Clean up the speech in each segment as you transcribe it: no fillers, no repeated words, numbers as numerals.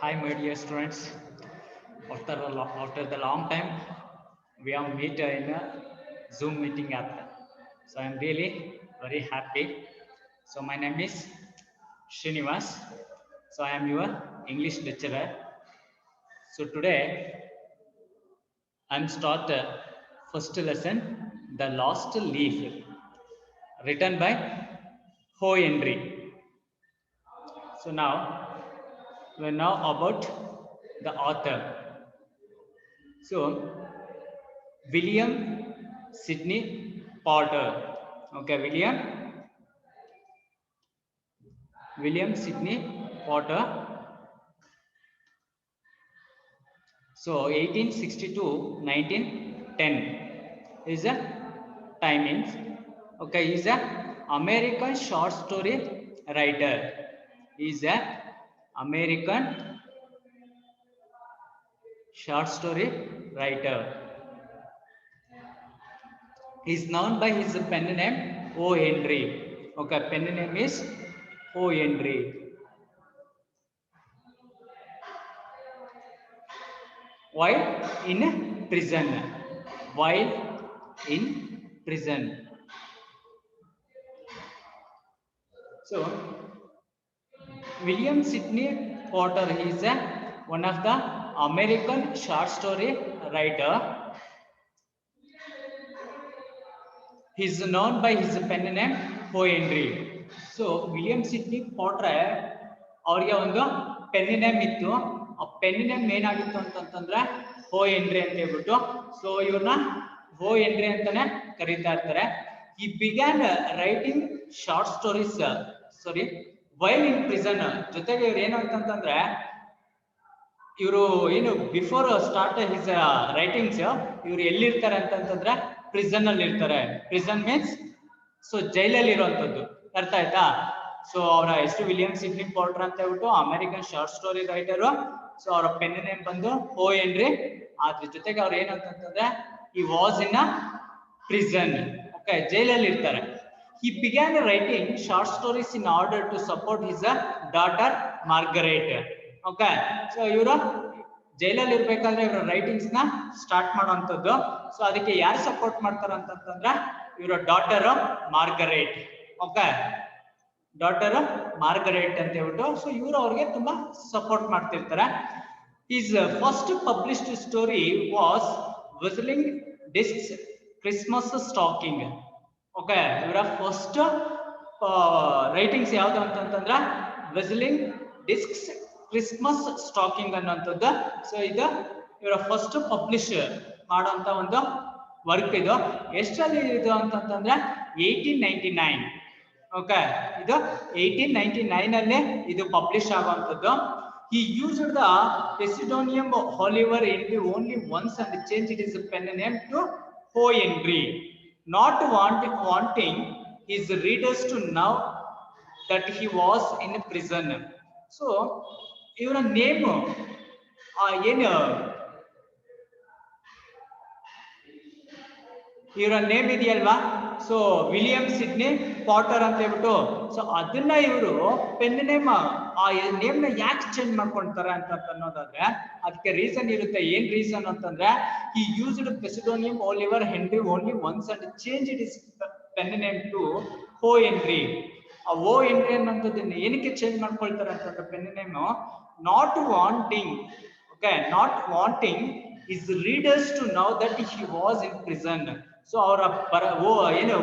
Hi, my dear students. After the long time, we have met in a Zoom meeting app. So I am really very happy. So my name is Srinivas. So I am your English lecturer. So today I am start first lesson, The Lost Leaf, written by Ho Henry. So now we know about the author. So William Sidney Potter. Okay, William Sidney Potter. So 1862 1910 is a timings. Okay, he's a American short story writer. He's a American short story writer. He's known by his pen name O. Henry. Okay, pen name is O. Henry. While in prison. While in prison. So, William Sidney Potter is one of the American short story writer. He is known by his pen name O. Henry. So, William Sidney Potter ಅವರಿಗೆ ಒಂದು pen name ಇತ್ತು. ಆ pen name ಏನಾಗಿತ್ತು ಅಂತಂತಂದ್ರೆ ಓ Henry ಅಂತ ಹೇಳ್ಬಿಟ್ಟು. So ಇವ್ರನ್ನ ಓ Henry ಅಂತಾನೆ ಕರೀತಾ ಇರ್ತಾರೆ. ಈ began writing short stories while in prison. ಜೊತೆಗೆ ಇವ್ರು ಏನು ಅಂತಂತಂದ್ರೆ ಇವರು ಏನು ಬಿಫೋರ್ ಸ್ಟಾರ್ಟ್ ಹಿಸ್ ರೈಟಿಂಗ್ಸ್ ಇವ್ರು ಎಲ್ಲಿರ್ತಾರೆ ಅಂತಂತಂದ್ರೆ ಪ್ರಿಸನ್ ಅಲ್ಲಿ ಇರ್ತಾರೆ. ಪ್ರಿಸನ್ ಮೀನ್ಸ್ ಸೊ ಜೈಲಲ್ಲಿ ಇರುವಂತದ್ದು. ಅರ್ಥ ಆಯ್ತಾ? ಸೊ ಅವರ ಹೆಸರು ವಿಲಿಯಂ ಸಿಡ್ನಿ ಪೋರ್ಟರ್ ಅಂತ ಹೇಳ್ಬಿಟ್ಟು American short story writer. So ಅವರ ಪೆನ್ ನೇಮ್ ಬಂದು ಓ ಹೆನ್ರಿ. ಅದ್ರ ಜೊತೆಗೆ ಅವ್ರು ಏನಂತಂದ್ರೆ ಈ was in a prison. Okay, ಜೈಲಲ್ಲಿ ಇರ್ತಾರೆ. He began writing short stories in order to support his daughter Margaret. Okay, so ಇವರು ಜೈಲಲ್ಲಿ ಇರ್ಬೇಕಾದ್ರೆ ಇವರ ರೈಟಿಂಗ್ಸ್ ನ ಸ್ಟಾರ್ಟ್ ಮಾಡುವಂತದ್ದು. ಸೊ ಅದಕ್ಕೆ ಯಾರು ಸಪೋರ್ಟ್ ಮಾಡ್ತಾರೆ ಅಂತಂದ್ರೆ ಇವರ daughter Margaret. Okay, daughter Margaret ಅಂತ ಹೇಳ್ಬಿಟ್ಟು. ಸೊ ಇವರು ಅವ್ರಿಗೆ ತುಂಬಾ ಸಪೋರ್ಟ್ ಮಾಡ್ತಿರ್ತಾರೆ. His first published story was Whistling Discs Christmas Stocking. Okay, ಇವರ ಫಸ್ಟ್ ರೈಟಿಂಗ್ಸ್ ಯಾವ್ದು ಅಂತಂತಂದ್ರೆ ವಿಸ್ಲಿಂಗ್ ಡಿಸ್ಕ್ಸ್ ಕ್ರಿಸ್ಮಸ್ ಸ್ಟಾಕಿಂಗ್ ಅನ್ನುವಂಥದ್ದು. ಸೊ ಇದು ಇವರ ಫಸ್ಟ್ ಪಬ್ಲಿಷ್ ಮಾಡುವಂತ ಒಂದು ವರ್ಕ್. ಇದು ಎಷ್ಟರಲ್ಲಿ ಇದು ಅಂತಂತಂದ್ರೆ 1899. ಓಕೆ, ಇದು 1899 ಅಲ್ಲಿ ಇದು ಪಬ್ಲಿಷ್ ಆಗುವಂಥದ್ದು. He used the pseudonym Oliver Henry only once and changed his pen name to O. Henry, not wanting his readers to know that he was in prison. So ಇವರ name ಏನು ಇವರ name ಇದೆಯಲ್ವಾ, so William Sydney Potter ಅಂತ ಹೇಳ್ಬಿಟ್ಟು. So ಅದನ್ನ ಇವರು pen name ಆ name ನ ಯಾಕೆ ಚೇಂಜ್ ಮಾಡ್ಕೊಳ್ತಾರೆ ಅಂತ ಅನ್ನೋದಾದ್ರೆ ಅದಕ್ಕೆ ರೀಸನ್ ಇರುತ್ತೆ. ಏನ್ ರೀಸನ್ ಅಂತಂದ್ರೆ he used pseudonym Oliver Henry only once and changed his pen name to O. Henry. ಆ ಓ ಹೆನ್ರಿ ಅನ್ನೋದನ್ನ ಏನಕ್ಕೆ ಚೇಂಜ್ ಮಾಡ್ಕೊಳ್ತಾರೆ ಅಂತಂದ್ರೆ pen name not wanting his readers to know that he was in prison. So ಅವರ ಏನು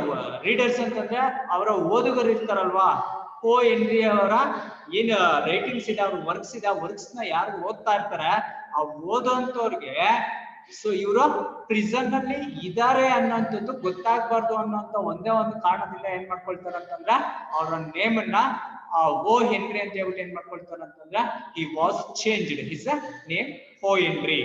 readers ಅಂತಂದ್ರೆ ಅವರ ಓದುಗರು ಇರ್ತಾರಲ್ವಾ, ಓ ಹೆನ್ರಿ ಅವರ ಏನು ರೈಟಿಂಗ್ಸ್ ಇದೆ, ಅವ್ರ ವರ್ಕ್ಸ್ ಇದೆ, ಆ ವರ್ಕ್ಸ್ ನ ಯಾರು ಓದ್ತಾ ಇರ್ತಾರೆ ಆ ಓದುವಂತವ್ರಿಗೆ ಸೊ ಇವರು ಪ್ರಿಸನ್ ಅಲ್ಲಿ ಇದಾರೆ ಅನ್ನೋಂಥದ್ದು ಗೊತ್ತಾಗ್ಬಾರ್ದು ಅನ್ನೋಂಥ ಒಂದೇ ಒಂದು ಕಾರಣದಿಂದ ಏನ್ ಮಾಡ್ಕೊಳ್ತಾರೆ ಅಂತಂದ್ರೆ ಅವರ ನೇಮ್ ಅನ್ನ ಓ ಹೆನ್ರಿ ಅಂತ ಹೇಳ್ಬಿಟ್ಟು ಏನ್ ಮಾಡ್ಕೊಳ್ತಾರೆ ಅಂತಂದ್ರೆ he was changed his name O. Henry.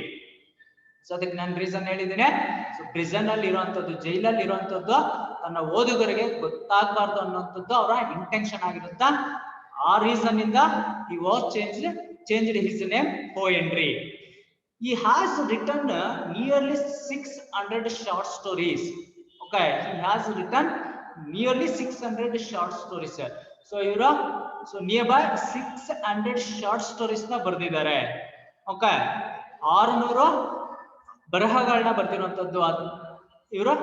So ಅದಕ್ಕೆ ನಾನು ರೀಸನ್ ಹೇಳಿದ್ದೀನಿ. ಸೊ ಪ್ರಿಸನ್ ಅಲ್ಲಿ ಇರುವಂತದ್ದು, ಜೈಲಲ್ಲಿ ಇರುವಂತದ್ದು ತನ್ನ ಓದುಗರಿಗೆ ಗೊತ್ತಾಗಬಾರ್ದು ಅನ್ನೋಂಥದ್ದು ಅವರ ಇಂಟೆನ್ಷನ್ ಆಗಿರುತ್ತಾ. ಆ ರೀಸನ್ ಇಂದ he was changed his name O. Henry. He has written nearly 600 short stories. Okay, he has written nearly 600 short stories. So ಇವರು so nearby 600 short stories ನ ಬರೆದಿದ್ದಾರೆ. ಓಕೆ, 600 ಬರಹಗಳನ್ನ ಬರ್ತಿರುವಂತದ್ದು ಇವರು,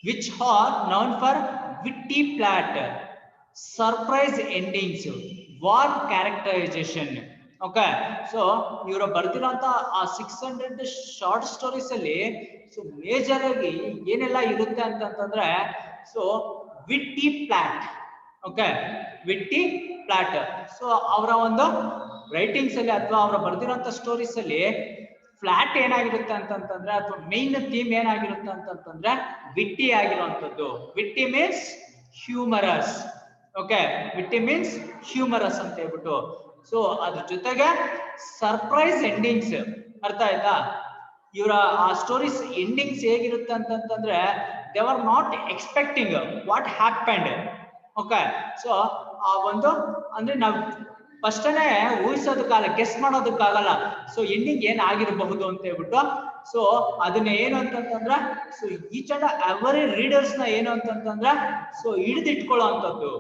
which are known for witty plot, surprise endings, warm characterization. Okay, so ಇವರು ಬರ್ತಿರೋಂತ ಆ 600 short stories ಅಲ್ಲಿ ಸೊ ಮೇಜರ್ ಆಗಿ ಏನೆಲ್ಲ ಇರುತ್ತೆ ಅಂತಂದ್ರೆ so witty plot. Okay, witty plot. So ಅವರ ಒಂದು ರೈಟಿಂಗ್ಸ್ ಅಲ್ಲಿ ಅಥವಾ ಅವರ ಬರ್ದಿರೋಂತ ಸ್ಟೋರೀಸ್ ಅಲ್ಲಿ ಫ್ಲಾಟ್ ಏನಾಗಿರುತ್ತೆ ಅಂತಂತಂದ್ರೆ ಅಥವಾ ಮೇನ್ ಥೀಮ್ ಏನಾಗಿರುತ್ತೆ ಅಂತಂತಂದ್ರೆ ವಿಟ್ಟಿ ಆಗಿರುವಂತದ್ದು. Witty means humorous. Okay, witty means humorous ಅಂತ ಹೇಳ್ಬಿಟ್ಟು. ಸೊ ಅದ್ರ ಜೊತೆಗೆ ಸರ್ಪ್ರೈಸ್ ಎಂಡಿಂಗ್ಸ್. ಅರ್ಥ ಆಯ್ತಾ? ಇವರ ಆ ಸ್ಟೋರೀಸ್ ಎಂಡಿಂಗ್ಸ್ ಹೇಗಿರುತ್ತೆ ಅಂತಂತಂದ್ರೆ they are not expecting what happened. Okay, so ಆ ಒಂದು ಅಂದ್ರೆ ನಾವು ಫಸ್ಟನೇ ಊಹಿಸೋದಕ್ಕಾಗಲ್ಲ, ಗೆಸ್ ಮಾಡೋದಕ್ಕಾಗಲ್ಲ ಸೊ ಎಂಡಿಂಗ್ ಏನ್ ಆಗಿರಬಹುದು ಅಂತ ಹೇಳ್ಬಿಟ್ಟು. ಸೊ ಅದನ್ನ ಏನು ಅಂತಂತಂದ್ರೆ so each and every readers ನ ಏನು ಅಂತಂತಂದ್ರೆ ಸೊ ಹಿಡಿದಿಟ್ಕೊಳ್ಳೋ ಅಂತದ್ದು.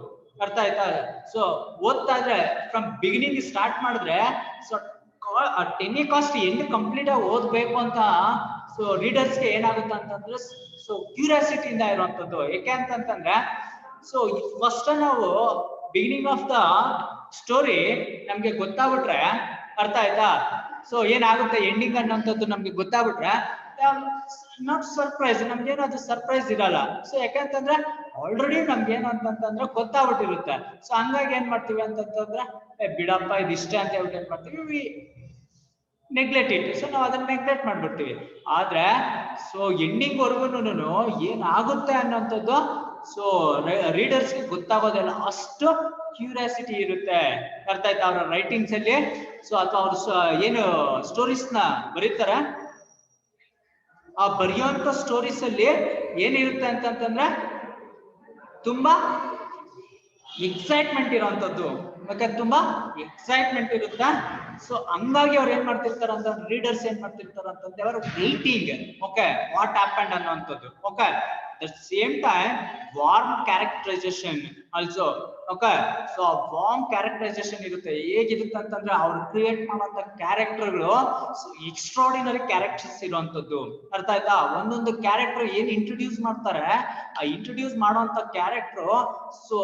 ಅರ್ಥ ಆಯ್ತಾ? ಸೊ ಓದ್ತಾ ಇದ್ರೆ ಫ್ರಮ್ ಬಿಗಿನಿಂಗ್ ಸ್ಟಾರ್ಟ್ ಮಾಡಿದ್ರೆ ಸೊ ಟೆನಿ ಕಾಸ್ಟ್ ಎಂಡ್ ಕಂಪ್ಲೀಟ್ ಆಗಿ ಓದ್ಬೇಕು ಅಂತ ಸೊ ರೀಡರ್ಸ್ಗೆ ಏನಾಗುತ್ತೆ ಅಂತಂದ್ರೆ ಸೊ ಕ್ಯೂರಿಯಾಸಿಟಿಯಿಂದ ಇರುವಂತದ್ದು. ಯಾಕೆ ಅಂತಂತಂದ್ರೆ ಸೊ ಫಸ್ಟ್ ನಾವು ಬಿಗಿನಿಂಗ್ ಆಫ್ ದ ಸ್ಟೋರಿ ನಮ್ಗೆ ಗೊತ್ತಾಗ್ಬಿಟ್ರೆ, ಅರ್ಥ ಆಯ್ತಾ, ಸೊ ಏನಾಗುತ್ತೆ ಎಂಡಿಂಗ್ ಅನ್ನೋಂಥದ್ದು ನಮ್ಗೆ ಗೊತ್ತಾಗ್ಬಿಟ್ರೆ ನಾಟ್ ಸರ್ಪ್ರೈಸ್, ನಮ್ಗೇನು ಅದು ಸರ್ಪ್ರೈಸ್ ಇರಲ್ಲ. ಸೊ ಯಾಕಂತಂದ್ರೆ ಆಲ್ರೆಡಿ ನಮ್ಗೆ ಏನು ಅಂತಂತಂದ್ರೆ ಗೊತ್ತಾಗ್ಬಿಟ್ಟಿರುತ್ತೆ. ಸೊ ಹಂಗಾಗಿ ಏನ್ ಮಾಡ್ತೀವಿ ಅಂತಂತಂದ್ರೆ ಬಿಡಪ್ಪ ಇದು ಇಷ್ಟ ಅಂತ ಹೇಳ್ಬಿಟ್ಟು ಏನ್ ಮಾಡ್ತೀವಿ, ನೆಗ್ಲೆಕ್ಟ್ ಇಟ್. ಸೊ ನಾವು ಅದನ್ನ ನೆಗ್ಲೆಕ್ಟ್ ಮಾಡ್ಬಿಡ್ತೀವಿ. ಆದ್ರೆ ಸೊ ಎಂಡಿಂಗ್ ವರ್ಗುನು ಏನಾಗುತ್ತೆ ಅನ್ನೋಂಥದ್ದು ಸೊ ರೀಡರ್ಸ್ಗೆ ಗೊತ್ತಾಗೋದಿಲ್ಲ, ಅಷ್ಟು ಕ್ಯೂರಿಯಾಸಿಟಿ ಇರುತ್ತೆ. ಅರ್ಥ ಆಯ್ತಾ? ಅವರ ರೈಟಿಂಗ್ಸ್ ಅಲ್ಲಿ ಸೊ ಅಥವಾ ಅವ್ರು ಏನು ಸ್ಟೋರೀಸ್ ನ ಬರೀತಾರೆ, ಆ ಬರೆಯುವಂತ ಸ್ಟೋರೀಸ್ ಅಲ್ಲಿ ಏನಿರುತ್ತೆ ಅಂತಂತಂದ್ರೆ ತುಂಬಾ ಎಕ್ಸೈಟ್ಮೆಂಟ್ ಇರುವಂತದ್ದು. ಮತ್ತೆ ತುಂಬಾ ಎಕ್ಸೈಟ್ಮೆಂಟ್ ಇರುತ್ತೆ. ಸೊ ಹಂಗಾಗಿ ಅವ್ರು ಏನ್ ಮಾಡ್ತಿರ್ತಾರ ಅಂತ ರೀಡರ್ಸ್ ಏನ್ ಮಾಡ್ತಿರ್ತಾರ ಅಂತಂದ್ರೆ ಅವರು ವೇಟಿಂಗ್. ಓಕೆ, ವಾಟ್ ಹ್ಯಾಪೆಂಡ್ ಅನ್ನೋಂಥದ್ದು. Okay, the same time warm characterisation also. Okay, so warm characterisation ಇರುತ್ತೆ. ಹೇಗಿರುತ್ತೆ ಅಂತಂದ್ರೆ ಅವ್ರು ಕ್ರಿಯೇಟ್ ಮಾಡುವಂತ ಕ್ಯಾರೆಕ್ಟರ್ಗಳು ಎಕ್ಸ್ಟ್ರಾರ್ಡಿನರಿ ಕ್ಯಾರೆಕ್ಟರ್ಸ್ ಇರುವಂತದ್ದು. ಅರ್ಥ ಆಯ್ತಾ? ಒಂದೊಂದು ಕ್ಯಾರೆಕ್ಟರ್ ಏನ್ ಇಂಟ್ರೊಡ್ಯೂಸ್ ಮಾಡ್ತಾರೆ, ಆ ಇಂಟ್ರೊಡ್ಯೂಸ್ ಮಾಡುವಂತ ಕ್ಯಾರೆಕ್ಟರ್ ಸೊ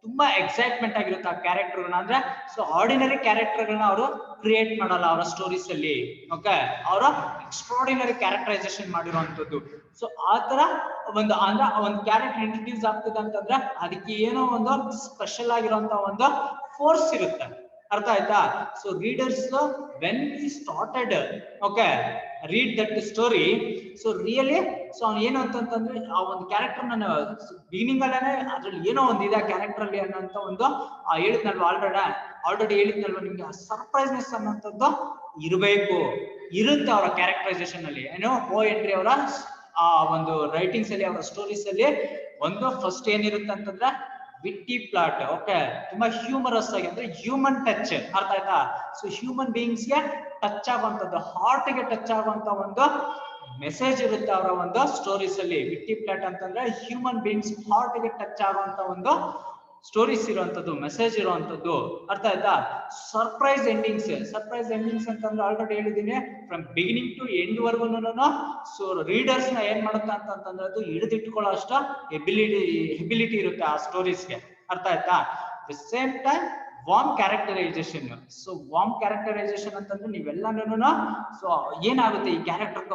ತುಂಬಾ ಎಕ್ಸೈಟ್ಮೆಂಟ್ ಆಗಿರುತ್ತೆ ಆ ಕ್ಯಾರೆಕ್ಟರ್ಗಳನ್ನ. ಅಂದ್ರೆ ಸೊ ಆರ್ಡಿನರಿ ಕ್ಯಾರೆಕ್ಟರ್ಗಳನ್ನ ಅವರು ಕ್ರಿಯೇಟ್ ಮಾಡಲ್ಲ ಅವರ ಸ್ಟೋರೀಸ್ ಅಲ್ಲಿ. ಓಕೆ, ಅವರ ಎಕ್ಸ್ಟ್ರಾರ್ಡಿನರಿ ಕ್ಯಾರೆಕ್ಟರೈಸೇಷನ್ ಮಾಡಿರುವಂತದ್ದು. ಸೊ ಆ ತರ ಒಂದು ಅಂದ್ರೆ ಒಂದು ಕ್ಯಾರೆಕ್ಟರ್ ಇಂಟ್ರೊಡ್ಯೂಸ್ ಆಗ್ತದೆ ಅಂತಂದ್ರೆ ಅದಕ್ಕೆ ಏನೋ ಒಂದು ಸ್ಪೆಷಲ್ ಆಗಿರುವಂತ ಒಂದು ಫೋರ್ಸ್ ಇರುತ್ತೆ. ಅರ್ಥ ಆಯ್ತಾ? So readers when we started okay read that story, so really so ಅವ್ನು ಏನು ಅಂತಂತಂದ್ರೆ ಆ ಒಂದು ಕ್ಯಾರೆಕ್ಟರ್ ನಾನು ಬಿಗಿನಿಂಗ್ ಅಲ್ಲೇನೆ ಅದ್ರಲ್ಲಿ ಏನೋ ಒಂದು ಇದೆ ಕ್ಯಾರೆಕ್ಟರ್ ಅಲ್ಲಿ ಅನ್ನೋಂತ ಒಂದು ಹೇಳಿದ್ನಲ್ವ ಆಲ್ರೆಡಿ ಹೇಳಿದ್ನಲ್ವ ನಿಮ್ಗೆ ಸರ್ಪ್ರೈಸ್ನೆಸ್ ಅನ್ನೋಂಥದ್ದು ಇರುತ್ತೆ ಅವರ ಕ್ಯಾರೆಕ್ಟರೈಸೇಷನ್ ಅಲ್ಲಿ. ಏನು ಓ ಎಂಟ್ರಿ ಅವರ ಆ ಒಂದು ರೈಟಿಂಗ್ಸ್ ಅಲ್ಲಿ ಅವರ ಸ್ಟೋರೀಸ್ ಅಲ್ಲಿ ಒಂದು ಫಸ್ಟ್ ಏನಿರುತ್ತೆ ಅಂತಂದ್ರೆ ವಿಟ್ಟಿ ಪ್ಲಾಟ್. ಓಕೆ, ತುಂಬಾ ಹ್ಯೂಮರಸ್ ಆಗಿ ಅಂದ್ರೆ ಹ್ಯೂಮನ್ ಟಚ್. ಅರ್ಥ ಆಯ್ತಾ? ಸೊ ಹ್ಯೂಮನ್ ಬೀಯಿಂಗ್ಸ್ ಗೆ ಟಚ್ ಆಗುವಂತದ್ದು, ಹಾರ್ಟ್ ಗೆ ಟಚ್ ಆಗುವಂತ ಒಂದು ಮೆಸೇಜ್ ಇರುತ್ತೆ ಅವರ ಒಂದು ಸ್ಟೋರೀಸ್ ಅಲ್ಲಿ. ವಿಟ್ಟಿ ಪ್ಲಾಟ್ ಅಂತಂದ್ರೆ ಹ್ಯೂಮನ್ ಬೀಯಿಂಗ್ಸ್ ಹಾರ್ಟ್ ಗೆ ಟಚ್ ಆಗುವಂತ ಒಂದು ಸ್ಟೋರೀಸ್ ಇರುವಂತದ್ದು, ಮೆಸೇಜ್ ಇರುವಂತದ್ದು. ಅರ್ಥ ಆಯ್ತಾ? ಸರ್ಪ್ರೈಸ್ ಎಂಡಿಂಗ್ಸ್ ಅಂತಂದ್ರೆ ಆಲ್ರೆಡಿ ಹೇಳಿದೀನಿ, ಫ್ರಮ್ ಬಿಗಿನಿಂಗ್ ಟು ಎಂಡ್ ವರ್ಗುನು ಸೊ ರೀಡರ್ಸ್ ನ ಏನ್ ಮಾಡುತ್ತೆ ಅಂತಂದ್ರೆ ಅದು ಹಿಡಿದಿಟ್ಕೊಳ್ಳೋ ಅಷ್ಟ ಎಬಿಲಿಟಿ ಇರುತ್ತೆ ಆ ಸ್ಟೋರೀಸ್ಗೆ. ಅರ್ಥ ಆಯ್ತಾ? The same time warm characterisation. So warm characterisation ಅಂತಂದ್ರೆ ನೀವೆಲ್ಲನೂ ಸೊ ಏನಾಗುತ್ತೆ ಈ ಕ್ಯಾರೆಕ್ಟರ್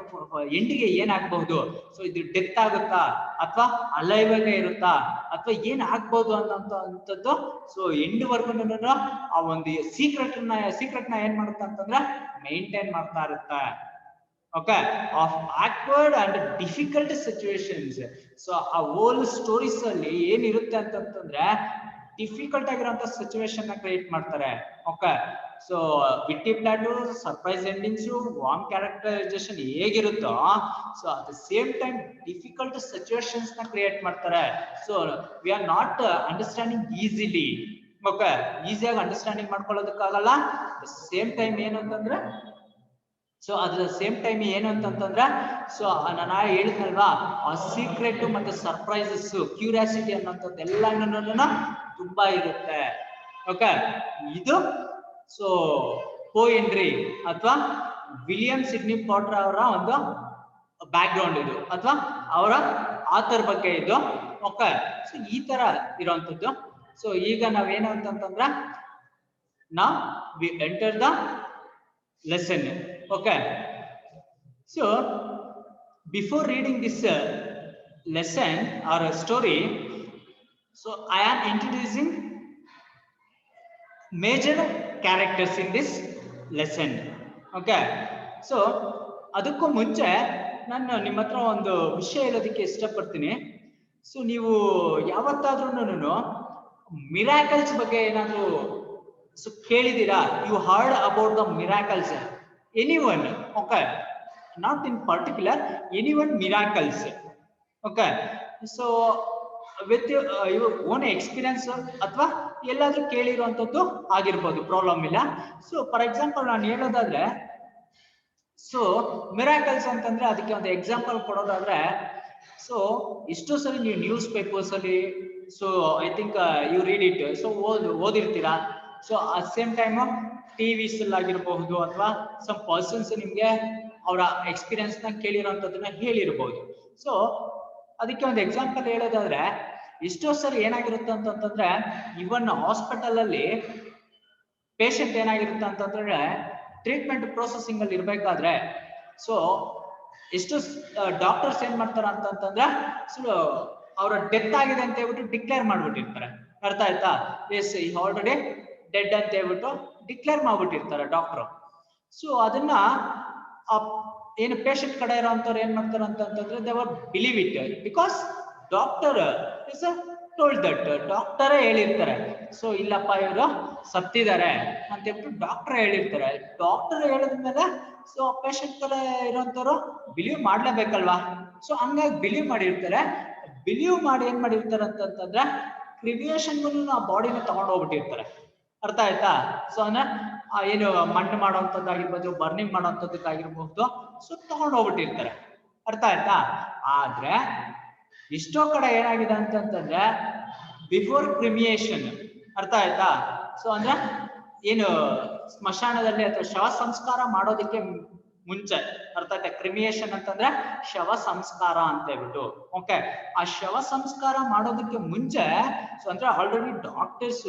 ಎಂಡಿಗೆ ಏನಾಗಬಹುದು, ಸೊ ಇದು ಡೆತ್ ಆಗುತ್ತಾ ಅಥವಾ ಅಲೈವ್ ಆಗೇ ಇರುತ್ತಾ ಅಥವಾ ಏನ್ ಆಗ್ಬಹುದು ಅನ್ನೋಂಥದ್ದು ಸೊ ಎಂಡ್ ವರ್ಗುನು ಆ ಒಂದು ಸೀಕ್ರೆಟ್ ನ ಏನ್ ಮಾಡುತ್ತೆ ಅಂತಂದ್ರೆ ಮೇಂಟೈನ್ ಮಾಡ್ತಾ ಇರುತ್ತೆ. Okay, of awkward and difficult situations. So ಆ ಹೋಲ್ ಸ್ಟೋರೀಸ್ ಅಲ್ಲಿ ಏನಿರುತ್ತೆ ಅಂತಂದ್ರೆ ಡಿಫಿಕಲ್ಟ್ ಆಗಿರುವಂತ ಸಿಚುವೇಶನ್ ನ ಕ್ರಿಯೇಟ್ ಮಾಡ್ತಾರೆ. Okay, so witty plot, surprise endings, warm characterization ಹೇಗಿರುತ್ತೋ so at the same time difficult situations ನ ಕ್ರಿಯೇಟ್ ಮಾಡ್ತಾರೆ. So we are not understanding easily. Okay, ಈಸಿಯಾಗಿ ಅಂಡರ್ಸ್ಟ್ಯಾಂಡಿಂಗ್ ಮಾಡ್ಕೊಳ್ಳೋದಕ್ಕಾಗಲ್ಲ. ಸೇಮ್ ಟೈಮ್ ಏನಂತಂದ್ರೆ ಸೊ ಅದ್ರ ಸೇಮ್ ಟೈಮ್ ಏನು ಅಂತಂತಂದ್ರೆ ಸೊ ನಾನು ಹೇಳಿದ್ನಲ್ವಾ ಆ ಸೀಕ್ರೆಟ್ ಮತ್ತೆ ಸರ್ಪ್ರೈಸಸ್, ಕ್ಯೂರಿಯಾಸಿಟಿ ಅನ್ನೋಂಥದ್ದು ಎಲ್ಲಾನು ತುಂಬಾ ಇರುತ್ತೆ. ಓಕೆ, ಇದು ಸೊ ಪೋಯೆಂಟ್ರಿ ಅಥವಾ ವಿಲಿಯಂ ಸಿಡ್ನಿ ಪಾಟರ್ ಅವರ ಒಂದು ಬ್ಯಾಕ್ ಗ್ರೌಂಡ್ ಇದು, ಅಥವಾ ಅವರ ಆಥರ್ ಬಗ್ಗೆ ಇದು. ಓಕೆ, ಸೊ ಈ ತರ ಇರುವಂತದ್ದು. ಸೊ ಈಗ ನಾವೇನು ಅಂತಂತಂದ್ರೆ now we enter the lesson. Okay, so before reading this lesson or a story, so I am introducing major characters in this lesson. Okay, so ಅದಕ್ಕೂ ಮುಂಚೆ ನಾನು ನಿಮ್ಮ ಹತ್ರ ಒಂದು ವಿಷಯ ಹೇಳೋದಕ್ಕೆ ಇಷ್ಟಪಡ್ತೀನಿ. ಸೊ ನೀವು ಯಾವತ್ತಾದ್ರೂ ಮಿರಾಕಲ್ಸ್ ಬಗ್ಗೆ ಏನಾದ್ರು ಸೊ ಕೇಳಿದೀರಾ? You heard about the miracles? Anyone? Okay, not in particular, anyone miracles. Okay, so with your own experience ಅಥವಾ ಎಲ್ಲಾದ್ರೂ ಕೇಳಿರುವಂತದ್ದು ಆಗಿರ್ಬೋದು, ಪ್ರಾಬ್ಲಮ್ ಇಲ್ಲ. ಸೊ ಫಾರ್ ಎಕ್ಸಾಂಪಲ್ ನಾನು ಹೇಳೋದಾದ್ರೆ, ಸೊ ಮಿರಾಕಲ್ಸ್ ಅಂತಂದ್ರೆ ಅದಕ್ಕೆ ಒಂದು ಎಕ್ಸಾಂಪಲ್ ಕೊಡೋದಾದ್ರೆ, ಸೊ ಎಷ್ಟೋ ಸರಿ ನೀವು ನ್ಯೂಸ್ ಪೇಪರ್ಸ್ ಅಲ್ಲಿ, so I think you read it, so ಓದಿರ್ತೀರಾ. So at same time TVs ಆಗಿರಬಹುದು ಅಥವಾ ಸಮ್ ಪರ್ಸನ್ಸ್ ನಿಮ್ಗೆ ಅವರ ಎಕ್ಸ್ಪೀರಿಯನ್ಸ್ ನ ಕೇಳಿರೋಂಥದ್ದನ್ನ ಹೇಳಿರ್ಬೋದು. ಸೊ ಅದಕ್ಕೆ ಒಂದು ಎಕ್ಸಾಂಪಲ್ ಹೇಳೋದಾದ್ರೆ, ಎಷ್ಟೋ ಸರಿ ಏನಾಗಿರುತ್ತೆ ಅಂತಂದ್ರೆ, ಇವನ್ ಹಾಸ್ಪಿಟಲ್ ಅಲ್ಲಿ ಪೇಷಂಟ್ ಏನಾಗಿರುತ್ತೆ ಅಂತಂದ್ರೆ ಟ್ರೀಟ್ಮೆಂಟ್ ಪ್ರೊಸೆಸಿಂಗ್ ಅಲ್ಲಿ ಇರ್ಬೇಕಾದ್ರೆ, ಸೊ ಎಷ್ಟು ಡಾಕ್ಟರ್ಸ್ ಏನ್ ಮಾಡ್ತಾರ ಅಂತಂದ್ರೆ, ಸೊ ಅವರ ಡೆತ್ ಆಗಿದೆ ಅಂತ ಹೇಳ್ಬಿಟ್ಟು ಡಿಕ್ಲೇರ್ ಮಾಡ್ಬಿಟ್ಟಿರ್ತಾರೆ. ಅರ್ಥ ಆಯ್ತಾ? ಎಸ್, ಈ ಆಲ್ರೆಡಿ ಡೆಡ್ ಅಂತ ಹೇಳ್ಬಿಟ್ಟು ಡಿಕ್ಲೇರ್ ಮಾಡ್ಬಿಟ್ಟಿರ್ತಾರೆ ಡಾಕ್ಟರ್. ಸೊ ಅದನ್ನ ಏನು ಪೇಷಂಟ್ ಕಡೆ ಇರೋಂಥವ್ರು ಏನ್ ಮಾಡ್ತಾರೆ ಅಂತಂದ್ರೆ, they were believe it because doctor is told that, ಡಾಕ್ಟರೇ ಹೇಳಿರ್ತಾರೆ. ಸೊ ಇಲ್ಲಪ್ಪ ಇವರು ಸತ್ತಿದ್ದಾರೆ ಅಂತ ಹೇಳ್ಬಿಟ್ಟು ಡಾಕ್ಟರ್ ಹೇಳಿರ್ತಾರೆ. ಡಾಕ್ಟರ್ ಹೇಳಿದ್ಮೇಲೆ ಸೊ ಪೇಷಂಟ್ ಕಡೆ ಇರೋಂಥವ್ರು ಬಿಲೀವ್ ಮಾಡ್ಲೇಬೇಕಲ್ವಾ? ಸೊ ಹಂಗಾಗಿ ಬಿಲೀವ್ ಮಾಡಿರ್ತಾರೆ. ಬಿಲೀವ್ ಮಾಡಿ ಏನ್ ಮಾಡಿರ್ತಾರೆ ಅಂತಂದ್ರೆ, ಕ್ರಿಮಿಯೇಷನ್ಗೂ ಆ ಬಾಡಿನ ತಗೊಂಡು ಹೋಗ್ಬಿಟ್ಟಿರ್ತಾರೆ. ಅರ್ಥ ಆಯ್ತಾ? ಸೊ ಅಂದ್ರೆ ಏನು ಮಣ್ಣು ಮಾಡೋಂಥದ್ದಾಗಿರ್ಬೋದು, ಬರ್ನಿಂಗ್ ಮಾಡೋಂಥದ್ದಕ್ಕಾಗಿರ್ಬಹುದು, ಸೊ ತಗೊಂಡು ಹೋಗ್ಬಿಟ್ಟಿರ್ತಾರೆ. ಅರ್ಥ ಆಯ್ತಾ? ಆದ್ರೆ ಎಷ್ಟೋ ಕಡೆ ಏನಾಗಿದೆ ಅಂತಂದ್ರೆ, ಬಿಫೋರ್ ಕ್ರಿಮಿಯೇಷನ್, ಅರ್ಥ ಆಯ್ತಾ? ಸೊ ಅಂದ್ರೆ ಏನು ಸ್ಮಶಾನದಲ್ಲಿ ಅಥವಾ ಶವ ಸಂಸ್ಕಾರ ಮಾಡೋದಕ್ಕೆ ಮುಂಚೆ, ಅರ್ಥ ಆಯ್ತಾ? ಕ್ರಿಮಿಯೇಷನ್ ಅಂತಂದ್ರೆ ಶವ ಸಂಸ್ಕಾರ ಅಂತ ಹೇಳ್ಬಿಟ್ಟು. ಓಕೆ, ಆ ಶವ ಸಂಸ್ಕಾರ ಮಾಡೋದಕ್ಕೆ ಮುಂಚೆ, ಸೊ ಅಂದ್ರೆ ಆಲ್ರೆಡಿ ಡಾಕ್ಟರ್ಸ್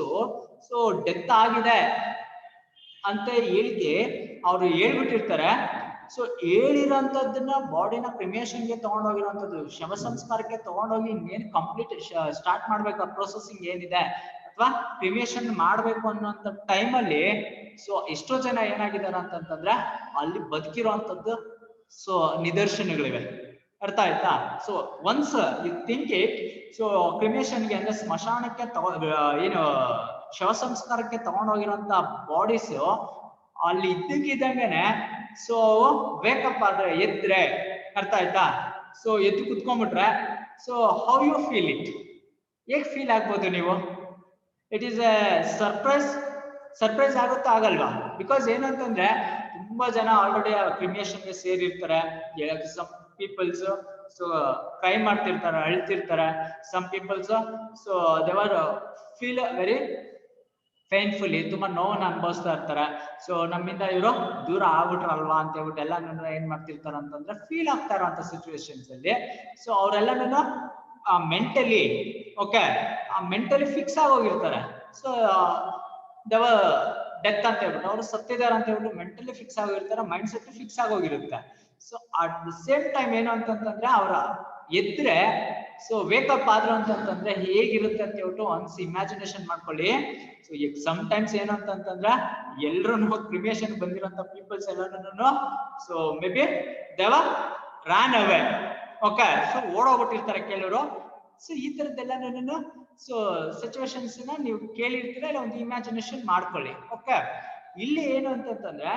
ಸೊ ಡೆತ್ ಆಗಿದೆ ಅಂತ ಹೇಳಿಕೆ ಅವ್ರು ಹೇಳ್ಬಿಟ್ಟಿರ್ತಾರೆ. ಸೊ ಹೇಳಿರೋಂಥದ್ದನ್ನ ಬಾಡಿನ ಕ್ರಿಮಿಯೇಷನ್ಗೆ ತಗೊಂಡೋಗಿರೋಂಥದ್ದು, ಶವ ಸಂಸ್ಕಾರಕ್ಕೆ ತಗೊಂಡೋಗಿ ಇನ್ನೇನು ಕಂಪ್ಲೀಟ್ ಸ್ಟಾರ್ಟ್ ಮಾಡ್ಬೇಕು ಆ ಪ್ರೊಸೆಸಿಂಗ್ ಏನಿದೆ ಅಥವಾ ಕ್ರಿಮಿಯೇಷನ್ ಮಾಡ್ಬೇಕು ಅನ್ನೋಂಥ ಟೈಮಲ್ಲಿ, ಸೊ ಎಷ್ಟೋ ಜನ ಏನಾಗಿದ್ದಾರೆ ಅಂತಂತಂದ್ರೆ ಅಲ್ಲಿ ಬದುಕಿರುವಂತದ್ದು ಸೊ ನಿದರ್ಶನಗಳಿವೆ. ಅರ್ಥ ಆಯ್ತಾ? So once you think it, so ಕ್ರಿಮಿಯೇಷನ್ಗೆ ಅಂದ್ರೆ ಸ್ಮಶಾನಕ್ಕೆ ಏನು ಶವ ಸಂಸ್ಕಾರಕ್ಕೆ ತಗೊಂಡೋಗಿರೋಂಥ ಬಾಡೀಸ್ ಅಲ್ಲಿ ಇದ್ದಕ್ಕಿದ್ದಂಗೆನೆ ಸೊ ವೇಕಪ್ ಆದ್ರೆ, ಎದ್ರೆ, ಅರ್ಥ ಆಯ್ತಾ? ಸೊ ಎದ್ದು ಕುತ್ಕೊಂಡ್ಬಿಟ್ರೆ, so how you feel it? ಹೇಗ್ ಫೀಲ್ ಆಗ್ಬೋದು ನೀವು? ಇಟ್ ಈಸ್ ಎ ಸರ್ಪ್ರೈಸ್ ಆಗುತ್ತಾ? ಆಗಲ್ವಾ? ಬಿಕಾಸ್ ಏನಂತಂದ್ರೆ ತುಂಬಾ ಜನ ಆಲ್ರೆಡಿ ಕ್ರಿಮಿಯೇಷನ್ಗೆ ಸೇರಿರ್ತಾರೆ. ಸಮ್ ಪೀಪಲ್ಸ್ ಸೊ ಕ್ರೈ ಮಾಡ್ತಿರ್ತಾರೆ, ಅಳ್ತಿರ್ತಾರೆ. Some peoples so they were feel very painfully, ತುಂಬಾ ನೋವನ್ನು ಅನುಭವಿಸ್ತಾ ಇರ್ತಾರೆ. ಸೊ ನಮ್ಮಿಂದ ಇವರು ದೂರ ಆಗ್ಬಿಟ್ರಲ್ವಾ ಅಂತ ಹೇಳ್ಬಿಟ್ಟು ಎಲ್ಲಾನು ಏನ್ ಮಾಡ್ತಿರ್ತಾರೆ ಅಂತಂದ್ರೆ ಫೀಲ್ ಆಗ್ತಾ ಇರೋಂಥ ಸಿಚುವೇಶನ್ಸ್ ಅಲ್ಲಿ. ಸೊ ಅವರೆಲ್ಲನೂ ಮೆಂಟಲಿ, ಓಕೆ, ಮೆಂಟಲಿ ಫಿಕ್ಸ್ ಆಗೋಗಿರ್ತಾರೆ. ಸೊ ಡೆತ್ ಅಂತ ಹೇಳ್ಬಿಟ್ಟು ಅವ್ರು ಸತ್ತಿದ್ದಾರೆ ಅಂತ ಹೇಳ್ಬಿಟ್ಟು ಮೆಂಟಲಿ ಫಿಕ್ಸ್ ಆಗೋಗಿರ್ತಾರೆ, ಮೈಂಡ್ ಸೆಟ್ ಫಿಕ್ಸ್ ಆಗೋಗಿರುತ್ತೆ. So at the same time ಏನು ಅಂತಂತಂದ್ರೆ ಅವರ ಎದ್ರೆ ಸೊ ವೇಕಪ್ ಆದ್ರು ಅಂತಂತಂದ್ರೆ ಹೇಗಿರುತ್ತೆ ಅಂತ ಹೇಳ್ಬಿಟ್ಟು ಒನ್ಸ್ ಇಮ್ಯಾಜಿನೇಷನ್ ಮಾಡ್ಕೊಳ್ಳಿ. ಸೊ ಈಗ ಸಮ್ ಟೈಮ್ಸ್ ಏನು ಅಂತಂತಂದ್ರೆ ಎಲ್ರು ಕ್ರಿಮಿಯೇಷನ್ ಬಂದಿರೋಂಥ ಪೀಪಲ್ಸ್ ಎಲ್ಲರೂ ಸೊ ಮೇ ಬಿ ದೇವ ರಾನ್ ಅವೇ, ಓಕೆ, ಸೊ ಓಡೋಗ್ಬಿಟ್ಟಿರ್ತಾರೆ ಕೆಲವರು. ಸೊ ಈ ತರದ್ದೆಲ್ಲನೂ ಸೊ ಸಿಚುವೇಶನ್ಸ್ ನೀವು ಕೇಳಿರ್ತೀರ, ಇಲ್ಲ ಒಂದು ಇಮ್ಯಾಜಿನೇಷನ್ ಮಾಡ್ಕೊಳ್ಳಿ. ಓಕೆ, ಇಲ್ಲಿ ಏನು ಅಂತಂತಂದ್ರೆ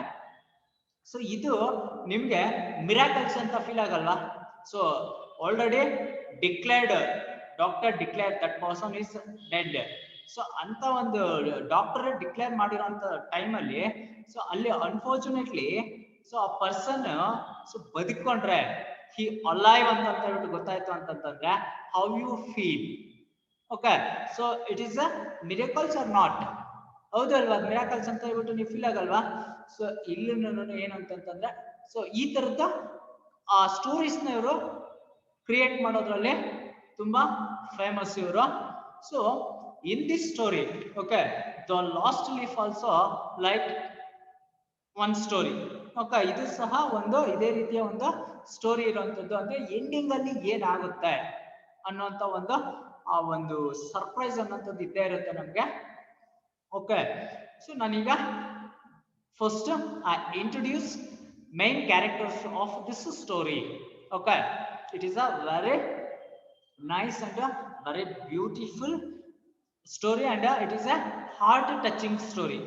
ಸೊ ಇದು ನಿಮ್ಗೆ ಮಿರಾಕಲ್ಸ್ ಅಂತ ಫೀಲ್ ಆಗಲ್ವಾ? So already declared, doctor declare that person is dead. So ಅಂತ ಒಂದು ಡಾಕ್ಟರ್ ಡಿಕ್ಲೇರ್ ಮಾಡಿರೋಂಥ ಟೈಮಲ್ಲಿ ಸೊ ಅಲ್ಲಿ ಅನ್ಫಾರ್ಚುನೇಟ್ಲಿ ಸೊ ಆ ಪರ್ಸನ್ ಸೊ ಬದುಕೊಂಡ್ರೆ ಹಿ ಅಲೈವ್ ಅಂತ ಹೇಳ್ಬಿಟ್ಟು ಗೊತ್ತಾಯ್ತು ಅಂತಂತಂದ್ರೆ how you feel? Okay so it is a miracles are not ಹೌದಲ್ವಾ ಮಿರಾಕಲ್ಸ್ ಅಂತ ಹೇಳ್ಬಿಟ್ಟು ನೀವು ಫೀಲ್ ಆಗಲ್ವಾ ಸೊ ಇಲ್ಲಿ ಏನು ಅಂತಂತಂದ್ರೆ ಸೊ ಈ ತರದ ಆ ಸ್ಟೋರೀಸ್ನ ಇವರು ಕ್ರಿಯೇಟ್ ಮಾಡೋದ್ರಲ್ಲಿ ತುಂಬಾ ಫೇಮಸ್ ಇವರು so in this story okay the last leaf also like one story okay ಇದು ಸಹ ಒಂದು ಇದೇ ರೀತಿಯ ಒಂದು ಸ್ಟೋರಿ ಇರುವಂತದ್ದು ಅಂದ್ರೆ ಎಂಡಿಂಗ್ ಅಲ್ಲಿ ಏನಾಗುತ್ತೆ ಅನ್ನುವಂತ ಒಂದು ಆ ಒಂದು ಸರ್ಪ್ರೈಸ್ ಅನ್ನೋಂಥದ್ದು ಇದ್ದೇ ಇರುತ್ತೆ ನಮ್ಗೆ ಓಕೆ ಸೊ ನಾನೀಗ first I introduce main characters of this story okay it is a very nice and a very beautiful story and it is a heart touching story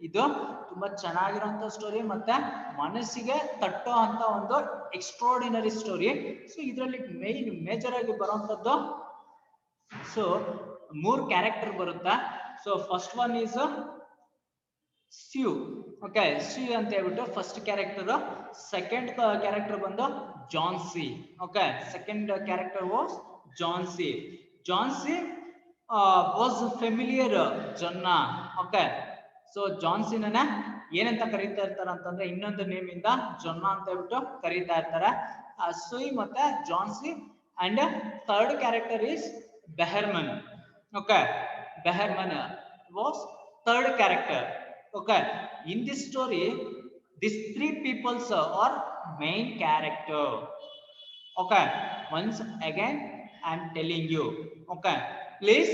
ಇದು ತುಂಬಾ ಚೆನ್ನಾಗಿರುವಂತ ಸ್ಟೋರಿ ಮತ್ತೆ ಮನಸ್ಸಿಗೆ ತಟ್ಟೋ ಅಂತ ಒಂದು ಎಕ್ಸ್ಟ್ರಾರ್ಡಿನರಿ ಸ್ಟೋರಿ ಸೊ ಇದರಲ್ಲಿ major ಆಗಿ ಬರುವಂತದ್ದು ಸೊ 3 ಕ್ಯಾರೆಕ್ಟರ್ ಬರುತ್ತೆ so first one is Sue okay Sue ಅಂತ ಹೇಳ್ಬಿಟ್ಟು ಫಸ್ಟ್ ಕ್ಯಾರೆಕ್ಟರ್ ಸೆಕೆಂಡ್ ಕ್ಯಾರೆಕ್ಟರ್ ಬಂದು Johnsy okay second character was Johnsy Johnsy was familiar Joanna okay so ಜಾನ್ಸಿನ ಏನಂತ ಕರೀತಾ ಇರ್ತಾರೆ ಅಂತಂದ್ರೆ ಇನ್ನೊಂದು ನೇಮ್ ಇಂದ ಜೊನ್ನ ಅಂತ ಹೇಳ್ಬಿಟ್ಟು ಕರೀತಾ ಇರ್ತಾರೆ ಸುಯ್ ಮತ್ತೆ Johnsy and third character is Behrman okay Behrman was third character okay in this story these 3 peoples are main character okay once again I am telling you okay please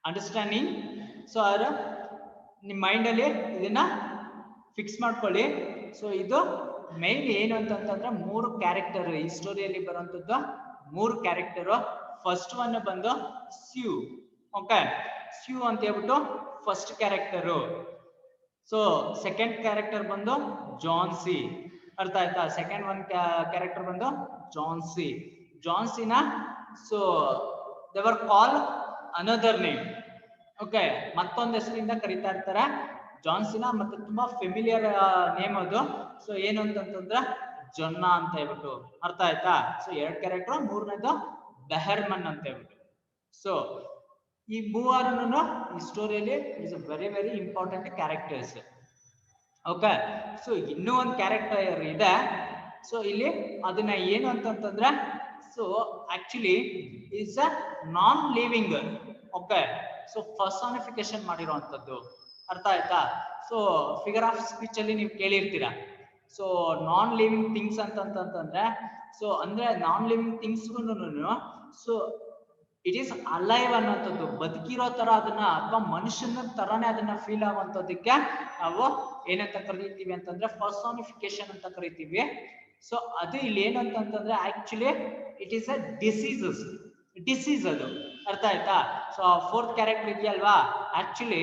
understanding so ನಿಮ್ಮ mind ಅಲ್ಲಿ ಇದನ್ನ fix ಮಾಡ್ಕೊಳ್ಳಿ so ಇದು main ಏನು ಅಂತಂದ್ರೆ 3 character ಈ ಸ್ಟೋರಿಯಲ್ಲಿ ಬರುವಂತದ್ದು 3 character first one ಬಂದು ಸ್ಯೂ ಓಕೆ ಸ್ಯೂ ಅಂತ ಹೇಳ್ಬಿಟ್ಟು first character so second character ಬಂದು ಜಾನ್ಸಿ ಅರ್ಥ ಆಯ್ತಾ ಸೆಕೆಂಡ್ ಒನ್ ಕ್ಯಾರೆಕ್ಟರ್ ಬಂದು ಜಾನ್ಸಿ ಜಾನ್ಸಿನ ಸೊ ದೇವರ್ ಕಾಲ್ ಅನದರ್ ನೇಮ್ ಓಕೆ ಮತ್ತೊಂದು ಹೆಸರಿಂದ ಕರೀತಾ ಇರ್ತಾರೆ ಜಾನ್ಸಿನ ಮತ್ತೆ ತುಂಬಾ ಫೆಮಿಲಿಯರ್ ನೇಮ್ ಅದು ಸೊ ಏನು ಅಂತಂತಂದ್ರೆ ಜೊನ್ನ ಅಂತ ಹೇಳ್ಬಿಟ್ಟು ಅರ್ಥ ಆಯ್ತಾ ಸೊ 2 ಕ್ಯಾರೆಕ್ಟರ್ ಮೂರನೇದು ಬೆಹರ್ಮನ್ ಅಂತ ಹೇಳ್ಬಿಟ್ಟು ಸೊ ಈ ಮೂವರನ್ನು ಈ ಸ್ಟೋರಿಯಲ್ಲಿ is a very very important characters okay so ಇನ್ನೂ ಒಂದು ಕ್ಯಾರೆಕ್ಟರ್ ಇದೆ ಸೊ ಇಲ್ಲಿ ಅದನ್ನ ಏನು ಅಂತಂತಂದ್ರೆ so actually is a non living okay so personification ಮಾಡಿರುವಂತದ್ದು ಅರ್ಥ ಆಯ್ತಾ ಸೊ ಫಿಗರ್ ಆಫ್ ಸ್ಪೀಚ್ ಅಲ್ಲಿ ನೀವು ಕೇಳಿರ್ತೀರಾ ಸೊ ನಾನ್ ಲಿವಿಂಗ್ ಥಿಂಗ್ಸ್ ಅಂತಂತಂದ್ರೆ ಸೊ ಅಂದ್ರೆ ನಾನ್ ಲಿವಿಂಗ್ ಥಿಂಗ್ಸ್ಗೂ ಸೊ ಇಟ್ ಈಸ್ ಅಲೈವ್ ಅನ್ನೋಂಥದ್ದು ಬದುಕಿರೋ ತರ ಅದನ್ನ ಅಥವಾ ಮನುಷ್ಯನ ತರಾನೇ ಅದನ್ನ ಫೀಲ್ ಆಗುವಂತದಕ್ಕೆ ನಾವು ಏನಂತ ಕರಿತೀವಿ ಅಂತಂದ್ರೆ ಪರ್ಸಾನಿಫಿಕೇಶನ್ ಅಂತ ಕರಿತೀವಿ ಸೊ ಅದು ಇಲ್ಲಿ ಏನಂತಂದ್ರೆ actually it is a disease ಅದು ಅರ್ಥ ಆಯ್ತಾ ಸೊ 4th ಕ್ಯಾರೆಕ್ಟರ್ ಇದೆಯಲ್ವಾ ಆಕ್ಚುಲಿ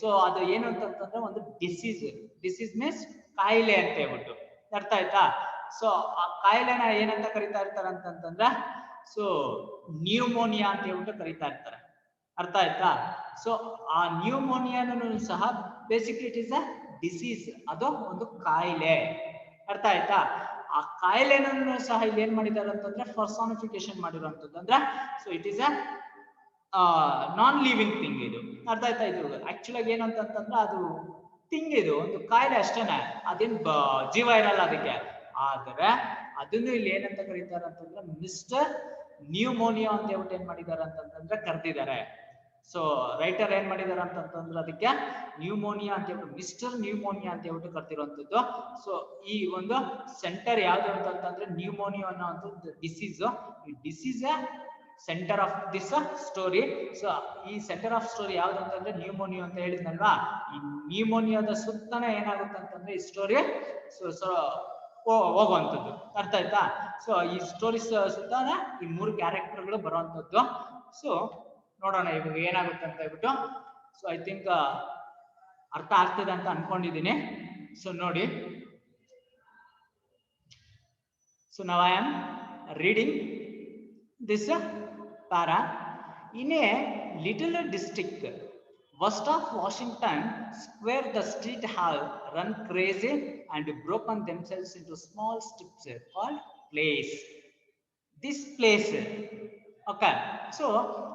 ಸೊ ಅದು ಏನು ಅಂತಂದ್ರೆ ಒಂದು ಡಿಸೀಸ್ ಮೀನ್ಸ್ ಕಾಯಿಲೆ ಅಂತ ಹೇಳ್ಬಿಟ್ಟು ಅರ್ಥ ಆಯ್ತಾ ಸೊ ಆ ಕಾಯಿಲೆನ ಏನಂತ ಕರಿತಾ ಇರ್ತಾರೆ ಅಂತಂದ್ರೆ ಸೊ ನ್ಯೂಮೋನಿಯಾ ಅಂತ ಹೇಳ್ಬಿಟ್ಟು ಕರೀತಾ ಇರ್ತಾರೆ ಅರ್ಥ ಆಯ್ತಾ ಸೊ ಆ ನ್ಯೂಮೋನಿಯಾನು ಸಹ basically it is a disease ಅದು ಒಂದು ಕಾಯಿಲೆ ಅರ್ಥ ಆಯ್ತಾ ಆ ಕಾಯಿಲೆನೂ ಸಹ ಇಲ್ಲಿ ಏನ್ ಮಾಡಿದ್ದಾರೆ ಅಂತಂದ್ರೆ ಪರ್ಸಾನಿಫಿಕೇಶನ್ ಮಾಡಿರುವಂತದ್ದು ಅಂದ್ರೆ so it is a non living thing ಇದು ಅರ್ಥ ಆಯ್ತಾ ಇದು ಆಕ್ಚುಲ್ ಆಗಿ ಏನು ಅಂತಂದ್ರೆ ಅದು ಥಿಂಗ್ ಇದು ಒಂದು ಕಾಯಿಲೆ ಅಷ್ಟೇನೆ ಅದೇನ್ ಜೀವ ಇರಲ್ಲ ಅದಕ್ಕೆ ಆದ್ರೆ ಅದನ್ನು ಇಲ್ಲಿ ಏನಂತ ಕರೀತಾರೆ ಅಂತಂದ್ರೆ ಮಿಸ್ಟರ್ ನ್ಯೂಮೋನಿಯಾ ಅಂತ ಹೇಳ್ಬಿಟ್ಟು ಏನ್ ಮಾಡಿದ್ದಾರೆ ಅಂತಂದ್ರೆ ಕರೆದಿದ್ದಾರೆ ಸೊ ರೈಟರ್ ಏನ್ ಮಾಡಿದಾರೆ ಅಂತಂದ್ರೆ ಅದಕ್ಕೆ ನ್ಯೂಮೋನಿಯಾ ಅಂತ ಹೇಳ್ಬಿಟ್ಟು ಮಿಸ್ಟರ್ ನ್ಯೂಮೋನಿಯಾ ಅಂತ ಹೇಳ್ಬಿಟ್ಟು ಕರ್ತಿರುವಂತದ್ದು ಸೊ ಈ ಒಂದು ಸೆಂಟರ್ ಯಾವ್ದು ಅಂತಂದ್ರೆ ನ್ಯೂಮೋನಿಯಾ ಅನ್ನೋ ಒಂದು ಡಿಸೀಸ್ ಈ disease centre of this story so ಈ ಸೆಂಟರ್ ಆಫ್ ಸ್ಟೋರಿ ಯಾವ್ದು ಅಂತಂದ್ರೆ ನ್ಯೂಮೋನಿಯಾ ಅಂತ ಹೇಳಿದ್ನಲ್ವಾ ಈ ನ್ಯೂಮೋನಿಯಾದ ಸುತ್ತನೇ ಏನಾಗುತ್ತೆ ಅಂತಂದ್ರೆ ಈ ಸ್ಟೋರಿ ಸೊ ಹೋಗುವಂಥದ್ದು ಅರ್ಥ ಆಯ್ತಾ ಸೊ ಈ ಸ್ಟೋರೀಸ್ ಸುತ್ತಾನೆ ಈ 3 ಕ್ಯಾರೆಕ್ಟರ್ಗಳು ಬರುವಂತದ್ದು ಸೊ ನೋಡೋಣ ಇವಾಗ ಏನಾಗುತ್ತೆ ಅಂತ ಹೇಳ್ಬಿಟ್ಟು ಸೊ ಐ ಥಿಂಕ್ ಅರ್ಥ ಆಗ್ತದೆ ಅಂತ ಅನ್ಕೊಂಡಿದ್ದೀನಿ ಸೊ ನೋಡಿ so now I am reading this para in a little district west of Washington square the street have run crazy and broken themselves into small strips called place. This place okay. So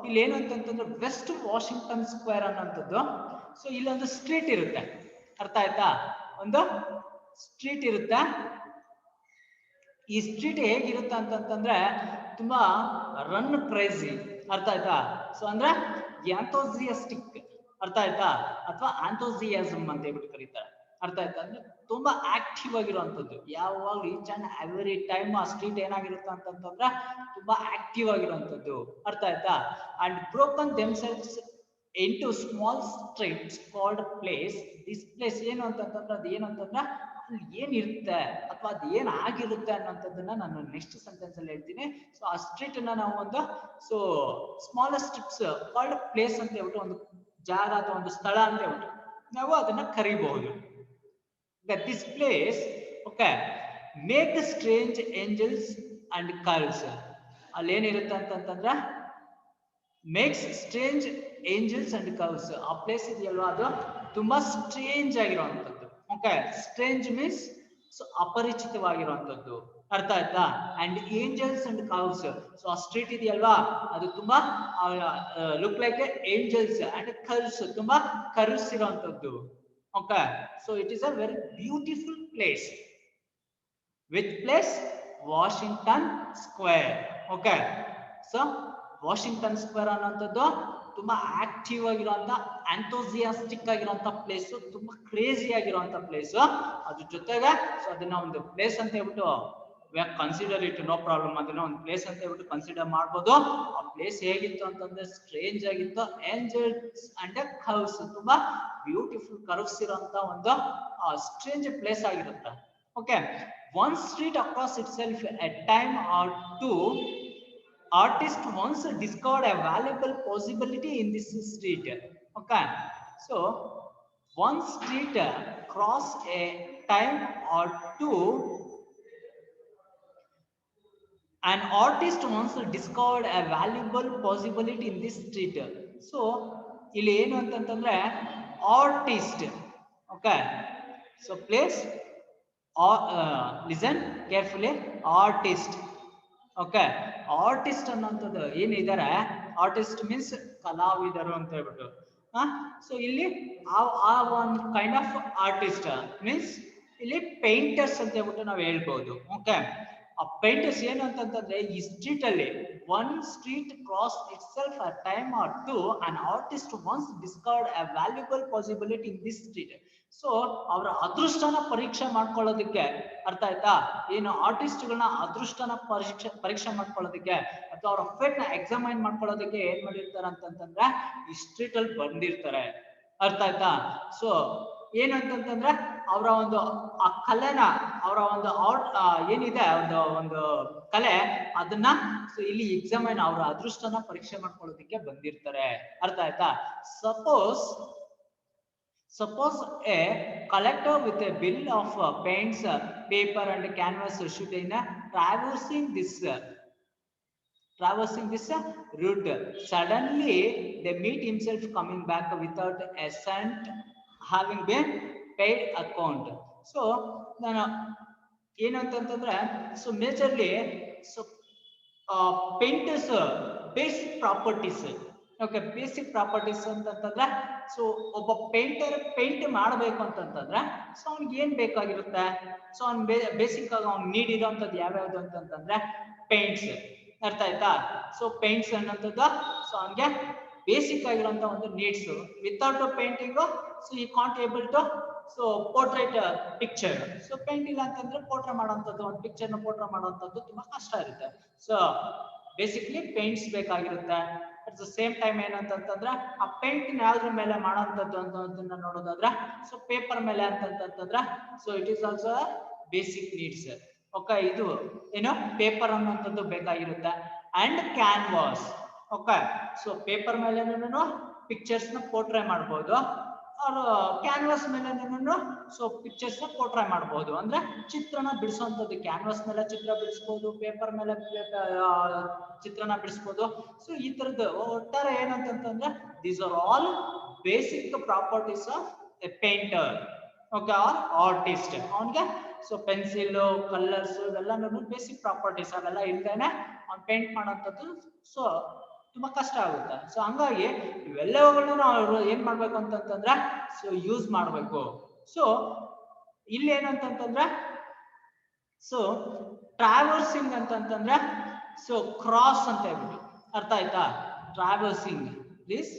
ಇಲ್ಲಿ ಏನು ಅಂತಂತಂದ್ರೆ West Washington square ಅನ್ನೋಂಥದ್ದು. So ಇಲ್ಲೊಂದು street ಇರುತ್ತೆ, ಅರ್ಥ ಆಯ್ತಾ? ಒಂದು street ಇರುತ್ತೆ. ಈ ಸ್ಟ್ರೀಟ್ ಹೇಗಿರುತ್ತೆ ಅಂತಂತಂದ್ರೆ ತುಂಬಾ ರನ್ ಕ್ರೇಜಿ, ಅರ್ಥ ಆಯ್ತಾ? ಸೊ ಅಂದ್ರೆ ಆಂಥೋಸಿಯಾಸ್ಟಿಕ್, ಅರ್ಥ ಆಯ್ತಾ? ಅಥವಾ ಆಂಥೋಸಿಯಾಸಮ್ ಅಂತ ಹೇಳ್ಬಿಟ್ಟು ಕರೀತಾರೆ, ಅರ್ಥ ಆಯ್ತಾ? ಅಂದ್ರೆ ತುಂಬಾ ಆಕ್ಟಿವ್ ಆಗಿರುವಂತದ್ದು, ಯಾವಾಗಲೂ ಈಚ್ ಅಂಡ್ ಎವ್ರಿ ಟೈಮ್ ಆ ಸ್ಟ್ರೀಟ್ ಏನಾಗಿರುತ್ತೆ ಅಂತಂತಂದ್ರೆ ತುಂಬಾ ಆಕ್ಟಿವ್ ಆಗಿರುವಂತದ್ದು, ಅರ್ಥ ಆಯ್ತಾ? And broken themselves into small streets called place. This place ಏನು ಅಂತಂತಂದ್ರೆ ಅದು ಏನು ಅಂತಂದ್ರೆ ಅಲ್ಲಿ ಏನಿರುತ್ತೆ ಅಥವಾ ಅದು ಏನ್ ಆಗಿರುತ್ತೆ ಅನ್ನೋಂಥದ್ದನ್ನ ನಾನು ನೆಕ್ಸ್ಟ್ ಸೆಂಟೆನ್ಸ್ ಅಲ್ಲಿ ಹೇಳ್ತೀನಿ. ಸೊ ಆ ಸ್ಟ್ರೀಟ್ ಅನ್ನ ನಾವು ಒಂದು so smallest strips called place ಅಂತ ಹೇಳ್ಬಿಟ್ಟು, ಒಂದು ಜಾಗ ಅಥವಾ ಒಂದು ಸ್ಥಳ ಅಂತ ಹೇಳ್ಬಿಟ್ಟು ನಾವು ಅದನ್ನ ಕರಿಬಹುದು. This place okay make strange angels and curls. ಅಲ್ಲಿ ಏನಿರುತ್ತೆ ಅಂತಂತಂದ್ರೆ makes strange angels and curves. ಆ ಪ್ಲೇಸ್ ಇದೆಯಲ್ವಾ ಅದು ತುಂಬಾ ಸ್ಟ್ರೇಂಜ್ ಆಗಿರುವಂತದ್ದು. ಓಕೆ, ಸ್ಟ್ರೇಂಜ್ ಮೀನ್ಸ್ ಸೊ ಅಪರಿಚಿತವಾಗಿರುವಂತದ್ದು, ಅರ್ಥ ಆಯ್ತಾ? And angels and curves. So ಆ ಸ್ಟ್ರೀಟ್ ಇದೆಯಲ್ವಾ ಅದು ತುಂಬಾ look like angels and curves, ತುಂಬಾ ಕರ್ವ್ಸ್ ಇರುವಂತದ್ದು. Okay, so it is a very beautiful place. Which place? Washington square. Okay, so Washington square ಅನ್ನೋಂಥದ್ದು ತುಂಬಾ ಆಕ್ಟಿವ್ ಆಗಿರುವಂತ ಆಂಥೋಸಿಯಾಸ್ಟಿಕ್ ಆಗಿರುವಂತ ಪ್ಲೇಸ್, ತುಂಬಾ ಕ್ರೇಜಿ ಆಗಿರುವಂತ ಪ್ಲೇಸ್. ಅದ್ರ ಜೊತೆಗೆ ಸೊ ಅದನ್ನ ಒಂದು ಪ್ಲೇಸ್ ಅಂತ ಹೇಳ್ಬಿಟ್ಟು ಕನ್ಸಿಡರ್ ಇಟ್, ನೋ ಪ್ರಾಬ್ಲಮ್, ಅದನ್ನ ಒಂದು ಪ್ಲೇಸ್ ಅಂತ ಹೇಳ್ಬಿಟ್ಟು ಕನ್ಸಿಡರ್ ಮಾಡ್ಬೋದು. ಆ ಪ್ಲೇಸ್ ಹೇಗಿತ್ತು ಅಂತಂದ್ರೆ ಸ್ಟ್ರೇಂಜ್ ಆಗಿತ್ತು, ಏಂಜಲ್ಸ್ ಅಂಡ್ ಕರ್ವ್ಸ್, ತುಂಬಾ ಬ್ಯೂಟಿಫುಲ್ ಕರ್ವ್ಸ್ ಇರುವಂತ ಒಂದು ಸ್ಟ್ರೇಂಜ್ ಪ್ಲೇಸ್ ಆಗಿರುತ್ತೆ. Okay, one street across itself at time or two, artist once discovered a valuable possibility in this street. Okay, so one street cross a time or two, an artist once discovered a valuable possibility in this street. So ಇಲ್ಲಿ ಏನು ಅಂತಂತಂದ್ರೆ artist. Okay, so place listen carefully, artist. Okay, artist ಅನ್ನೋಂಥದ್ದು ಏನಿದ್ದಾರೆ, artist means ಕಲಾವಿದರು ಅಂತ ಹೇಳ್ಬಿಟ್ಟು. So ಇಲ್ಲಿ ಆ ಒಂದು ಕೈಂಡ್ ಆಫ್ ಆರ್ಟಿಸ್ಟ್ ಮೀನ್ಸ್ ಇಲ್ಲಿ ಪೇಂಟರ್ಸ್ ಅಂತ ಹೇಳ್ಬಿಟ್ಟು ನಾವು ಹೇಳ್ಬೋದು. ಓಕೆ, ಆ ಪೇಂಟರ್ಸ್ ಏನು ಅಂತಂತಂದ್ರೆ ಈ ಸ್ಟ್ರೀಟ್ ಅಲ್ಲಿ one street cross itself a time or two, an artist once discovered a valuable possibility in this street. So ಅವರ ಅದೃಷ್ಟನ ಪರೀಕ್ಷೆ ಮಾಡ್ಕೊಳ್ಳೋದಕ್ಕೆ, ಅರ್ಥ ಆಯ್ತಾ? ಏನು ಆರ್ಟಿಸ್ಟ್ಗಳನ್ನ ಅದೃಷ್ಟನ ಪರೀಕ್ಷೆ ಮಾಡ್ಕೊಳ್ಳೋದಕ್ಕೆ ಅಥವಾ ಅವರ ಫೇಟ್ ನ ಎಕ್ಸಾಮೈನ್ ಮಾಡ್ಕೊಳ್ಳೋದಕ್ಕೆ ಏನ್ ಮಾಡಿರ್ತಾರೆ ಅಂತಂತಂದ್ರೆ ಈ ಸ್ಟ್ರೀಟ್ ಅಲ್ಲಿ ಬಂದಿರ್ತಾರೆ, ಅರ್ಥ ಆಯ್ತಾ? ಸೊ ಏನಂತಂತಂದ್ರೆ ಅವರ ಒಂದು ಆ ಕಲೆನ, ಅವರ ಒಂದು ಆರ್ಟ್ ಏನಿದೆ ಒಂದು ಕಲೆ, ಅದನ್ನ ಸೊ ಇಲ್ಲಿ ಎಕ್ಸಾಮೈನ್ ಅವರ ಅದೃಷ್ಟನ ಪರೀಕ್ಷೆ ಮಾಡ್ಕೊಳ್ಳೋದಕ್ಕೆ ಬಂದಿರ್ತಾರೆ, ಅರ್ಥ ಆಯ್ತಾ? Suppose a collector with a bill of paints, paper and canvas should in traversing this route. Suddenly they meet himself coming back without a cent having been paid account. So ನಾನು ಏನು ಅಂತಂತಂದ್ರೆ so majorly so painters basic properties. Okay, basic properties ಅಂತಂತಂದ್ರೆ so ಒಬ್ಬ painter paint ಮಾಡಬೇಕು ಅಂತಂತಂದ್ರೆ so ಅವ್ನಿಗೆ ಏನ್ ಬೇಕಾಗಿರುತ್ತೆ? ಸೊ ಅವ್ನ್ ಬೇಸಿಕ್ ಆಗಿ ಅವ್ನ್ ನೀಡ್ ಇರೋಂಥದ್ದು ಯಾವ್ಯಾವ್ದು ಅಂತಂತಂದ್ರೆ ಪೇಂಟ್ಸ್, ಅರ್ಥ ಆಯ್ತಾ? ಸೊ ಪೇಂಟ್ಸ್ ಅನ್ನೋಂಥದ್ದು ಸೊ ಅವ್ನಿಗೆ ಬೇಸಿಕ್ ಆಗಿರುವಂತ ಒಂದು ನೀಡ್ಸ್. ವಿತೌಟ್ ಪೇಂಟಿಂಗ್ ಸೊ ಈ can't able to so portrait picture. So paint ಇಲ್ಲ ಅಂತಂದ್ರೆ ಪೋರ್ಟ್ರೇಟ್ ಮಾಡುವಂಥದ್ದು, ಒಂದು ಪಿಕ್ಚರ್ ನ ಪೋರ್ಟ್ರೇಟ್ ಮಾಡುವಂಥದ್ದು ತುಂಬಾ ಕಷ್ಟ ಇರುತ್ತೆ. ಸೊ ಬೇಸಿಕ್ಲಿ ಪೇಂಟ್ಸ್ ಬೇಕಾಗಿರುತ್ತೆ. ಅಟ್ ದ ಸೇಮ್ ಟೈಮ್ ಏನಂತಂತಂದ್ರೆ ಆ ಪೇಂಟ್ ಯಾವ್ದ್ರ ಮೇಲೆ ಮಾಡೋಂಥದ್ದು ಅಂತ ನೋಡೋದಾದ್ರೆ ಸೊ ಪೇಪರ್ ಮೇಲೆ ಅಂತಂತಂದ್ರೆ so it is also basic needs. Okay, ಇದು ಏನು ಪೇಪರ್ ಅನ್ನೋಂಥದ್ದು ಬೇಕಾಗಿರುತ್ತೆ. And canvas. Okay, so paper ಮೇಲೆ ಪಿಕ್ಚರ್ಸ್ ನ ಪೋರ್ಟ್ರೇ ಮಾಡಬಹುದು, ಕ್ಯಾನ್ವಾಸ್ ಮೇಲೆ ಸೊ ಪಿಕ್ಚರ್ಸ್ ನ ಪೋರ್ಟ್ರೇ ಮಾಡಬಹುದು. ಅಂದ್ರೆ ಚಿತ್ರನ ಬಿಡಿಸುವಂತದ್ದು, ಕ್ಯಾನ್ವಾಸ್ ಮೇಲೆ ಚಿತ್ರ ಬಿಡಿಸಬಹುದು, ಪೇಪರ್ ಮೇಲೆ ಚಿತ್ರನ ಬಿಡಿಸಬಹುದು. ಸೊ ಈ ತರದ್ದು ಒಟ್ಟಾರೆ ಏನಂತಂದ್ರೆ these are all basic properties of a painter. Okay, or artist. ಅವನ್ಗೆ ಸೊ ಪೆನ್ಸಿಲ್, ಕಲರ್ಸ್ ಇವೆಲ್ಲ ಬೇಸಿಕ್ ಪ್ರಾಪರ್ಟೀಸ್, ಅವೆಲ್ಲ ಇಲ್ದೇನೆ ಪೇಂಟ್ ಮಾಡೋಂಥದ್ದು ಸೊ ತುಂಬಾ ಕಷ್ಟ ಆಗುತ್ತೆ. ಸೊ ಹಂಗಾಗಿ ಇವೆಲ್ಲವುಗಳನ್ನ ನಾವು ಏನ್ ಮಾಡ್ಬೇಕು ಅಂತಂತಂದ್ರೆ ಸೊ ಯೂಸ್ ಮಾಡ್ಬೇಕು. ಸೊ ಇಲ್ಲಿ ಏನಂತಂತಂದ್ರೆ ಸೊ ಟ್ರಾವರ್ಸಿಂಗ್ ಅಂತಂತಂದ್ರೆ ಸೊ ಕ್ರಾಸ್ ಅಂತ ಹೇಳ್ಬಿಟ್ಟು ಅರ್ಥ ಆಯ್ತಾ? Traversing, please